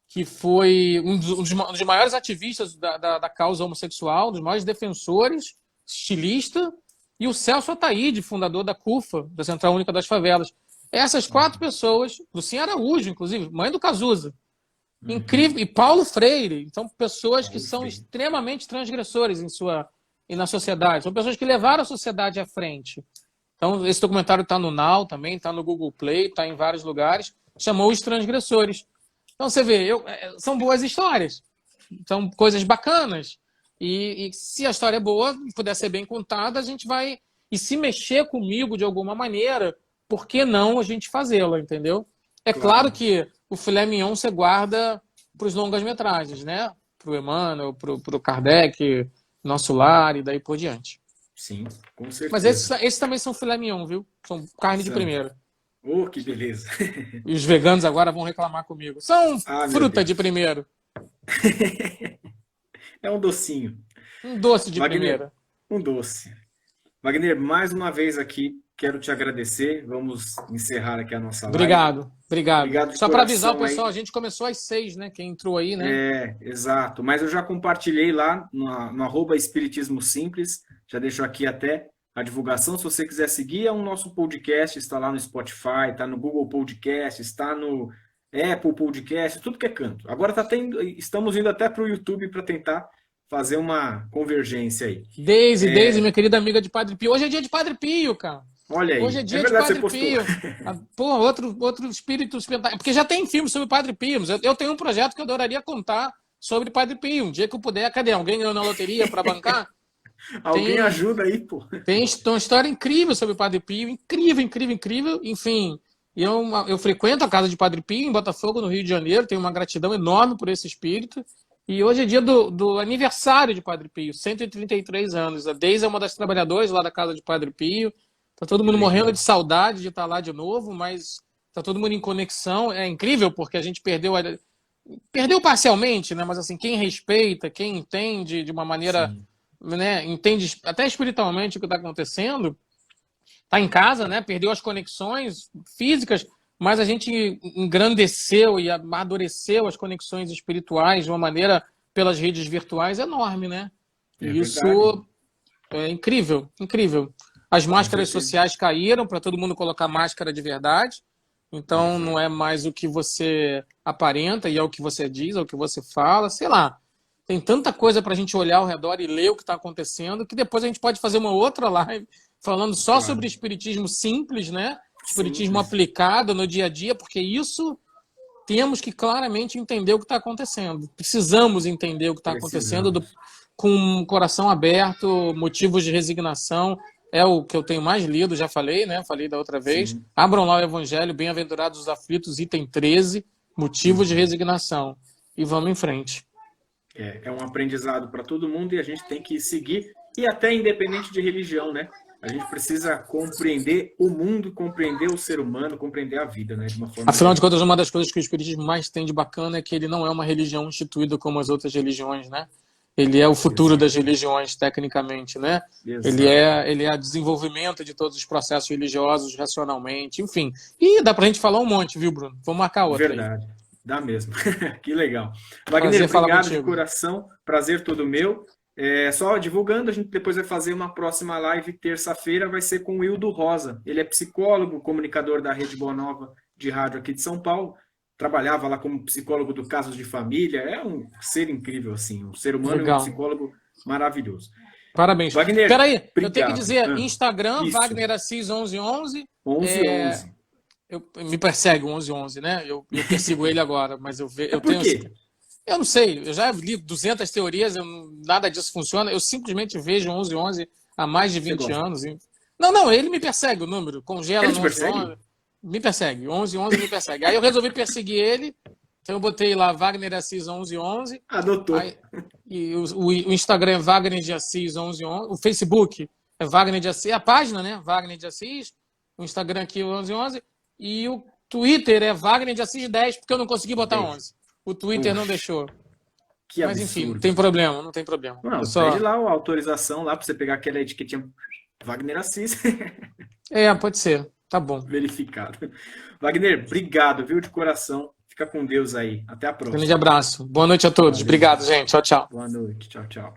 B: que foi um dos maiores ativistas da causa homossexual, um dos maiores defensores, estilista, e o Celso Ataíde, fundador da CUFA, da Central Única das Favelas. Essas 4 pessoas, Lucinha Araújo, inclusive, mãe do Cazuza, incrível, e Paulo Freire, então pessoas que são extremamente transgressores e na sociedade, são pessoas que levaram a sociedade à frente. Então, esse documentário está no Now também, está no Google Play, está em vários lugares, chamou Os Transgressores. Então, você vê, são boas histórias, são coisas bacanas, e se a história é boa, puder ser bem contada, a gente vai, e se mexer comigo de alguma maneira, por que não a gente fazê-la, entendeu? É claro que o filé mignon você guarda para os longas-metragens, né? Para o Emmanuel, para o Kardec, Nosso Lar e daí por diante.
A: Sim, com certeza.
B: Mas esses também são filé mignon, viu? São carne de primeira.
A: Oh, que beleza.
B: E os veganos agora vão reclamar comigo. São fruta de primeiro.
A: É um docinho.
B: Um doce de
A: Wagner,
B: primeira.
A: Um doce. Wagner, mais uma vez aqui, quero te agradecer. Vamos encerrar aqui a nossa live.
B: Obrigado. Só para avisar o pessoal, a gente começou às 6, né? Quem entrou aí, né?
A: Exato. Mas eu já compartilhei lá no @Espiritismo Simples. Já deixo aqui até a divulgação. Se você quiser seguir, é o nosso podcast. Está lá no Spotify, está no Google Podcast, está no Apple Podcast, tudo que é canto. Agora estamos indo até para o YouTube para tentar fazer uma convergência aí.
B: Deise, minha querida amiga de Padre Pio. Hoje é dia de Padre Pio, cara.
A: Olha aí.
B: Hoje é dia de Padre Pio. Pô, outro espírito espetáculo. Porque já tem filme sobre Padre Pio. Eu tenho um projeto que eu adoraria contar sobre Padre Pio. Um dia que eu puder. Cadê? Alguém ganhou na loteria para bancar?
A: Alguém ajuda aí, pô.
B: Tem uma história incrível sobre o Padre Pio. Incrível. Enfim, eu frequento a casa de Padre Pio em Botafogo, no Rio de Janeiro. Tenho uma gratidão enorme por esse espírito. E hoje é dia do aniversário de Padre Pio, 133 anos. A Deise é uma das trabalhadoras lá da casa de Padre Pio. Tá todo mundo morrendo de saudade de estar lá de novo, mas tá todo mundo em conexão. É incrível porque a gente perdeu parcialmente, né? Mas assim, quem respeita, quem entende de uma maneira, né? Entende até espiritualmente o que está acontecendo, tá em casa, né? Perdeu as conexões físicas, mas a gente engrandeceu e amadureceu as conexões espirituais de uma maneira pelas redes virtuais enorme, né? E isso é incrível. As máscaras sociais caíram para todo mundo colocar máscara de verdade. Então não é mais o que você aparenta e é o que você diz, é o que você fala, sei lá. Tem tanta coisa para a gente olhar ao redor e ler o que está acontecendo que depois a gente pode fazer uma outra live falando só sobre espiritismo simples, né? Espiritismo aplicado no dia a dia, porque isso temos que claramente entender o que está acontecendo. Precisamos entender o que está acontecendo com o coração aberto, motivos de resignação. É o que eu tenho mais lido, já falei, né? Falei da outra vez. Abram lá o Evangelho, Bem-aventurados os aflitos, item 13, motivos de resignação. E vamos em frente.
A: É um aprendizado para todo mundo e a gente tem que seguir, e até independente de religião, né? A gente precisa compreender o mundo, compreender o ser humano, compreender a vida, né? De uma forma.
B: Afinal de contas, uma das coisas que o Espiritismo mais tem de bacana é que ele não é uma religião instituída como as outras religiões, né? Ele é o futuro das religiões, tecnicamente, né? Ele é desenvolvimento de todos os processos religiosos racionalmente, enfim. E dá pra gente falar um monte, viu, Bruno? Vamos marcar outra.
A: Verdade. Dá mesmo. Que legal. Wagner, obrigado de coração. Prazer todo meu. Só divulgando, a gente depois vai fazer uma próxima live terça-feira, vai ser com o Hildo Rosa. Ele é psicólogo, comunicador da Rede Boa Nova de rádio aqui de São Paulo. Trabalhava lá como psicólogo do Casos de Família. É um ser incrível, assim. Um ser humano e um psicólogo maravilhoso.
B: Parabéns.
A: Wagner,
B: peraí,
A: obrigado.
B: Eu tenho que dizer, Instagram, isso. Wagner Assis 1111.
A: 1111.
B: Me persegue o 1111, né? Eu persigo ele agora, mas eu tenho...
A: quê?
B: Eu não sei, eu já li 200 teorias, nada disso funciona. Eu simplesmente vejo 1111 há mais de 20 anos. Não, ele me persegue o número, congela no 1111. Me persegue, 1111 me persegue. Aí eu resolvi perseguir ele, então eu botei lá Wagner Assis 1111.
A: Adotou.
B: E o Instagram é Wagner de Assis 1111. O Facebook é Wagner de Assis, a página, né? Wagner de Assis. O Instagram aqui é 1111. E o Twitter é Wagner de Assis 10, porque eu não consegui botar 11. O Twitter não deixou.
A: Que
B: Mas
A: absurdo.
B: enfim, não tem problema.
A: Não, pede lá a autorização lá para você pegar aquela etiquetinha Wagner Assis.
B: Pode ser. Tá bom.
A: Verificado. Wagner, obrigado, viu, de coração. Fica com Deus aí. Até a próxima.
B: Grande abraço. Boa noite a todos. Valeu. Obrigado, gente. Tchau, tchau.
A: Boa noite. Tchau, tchau.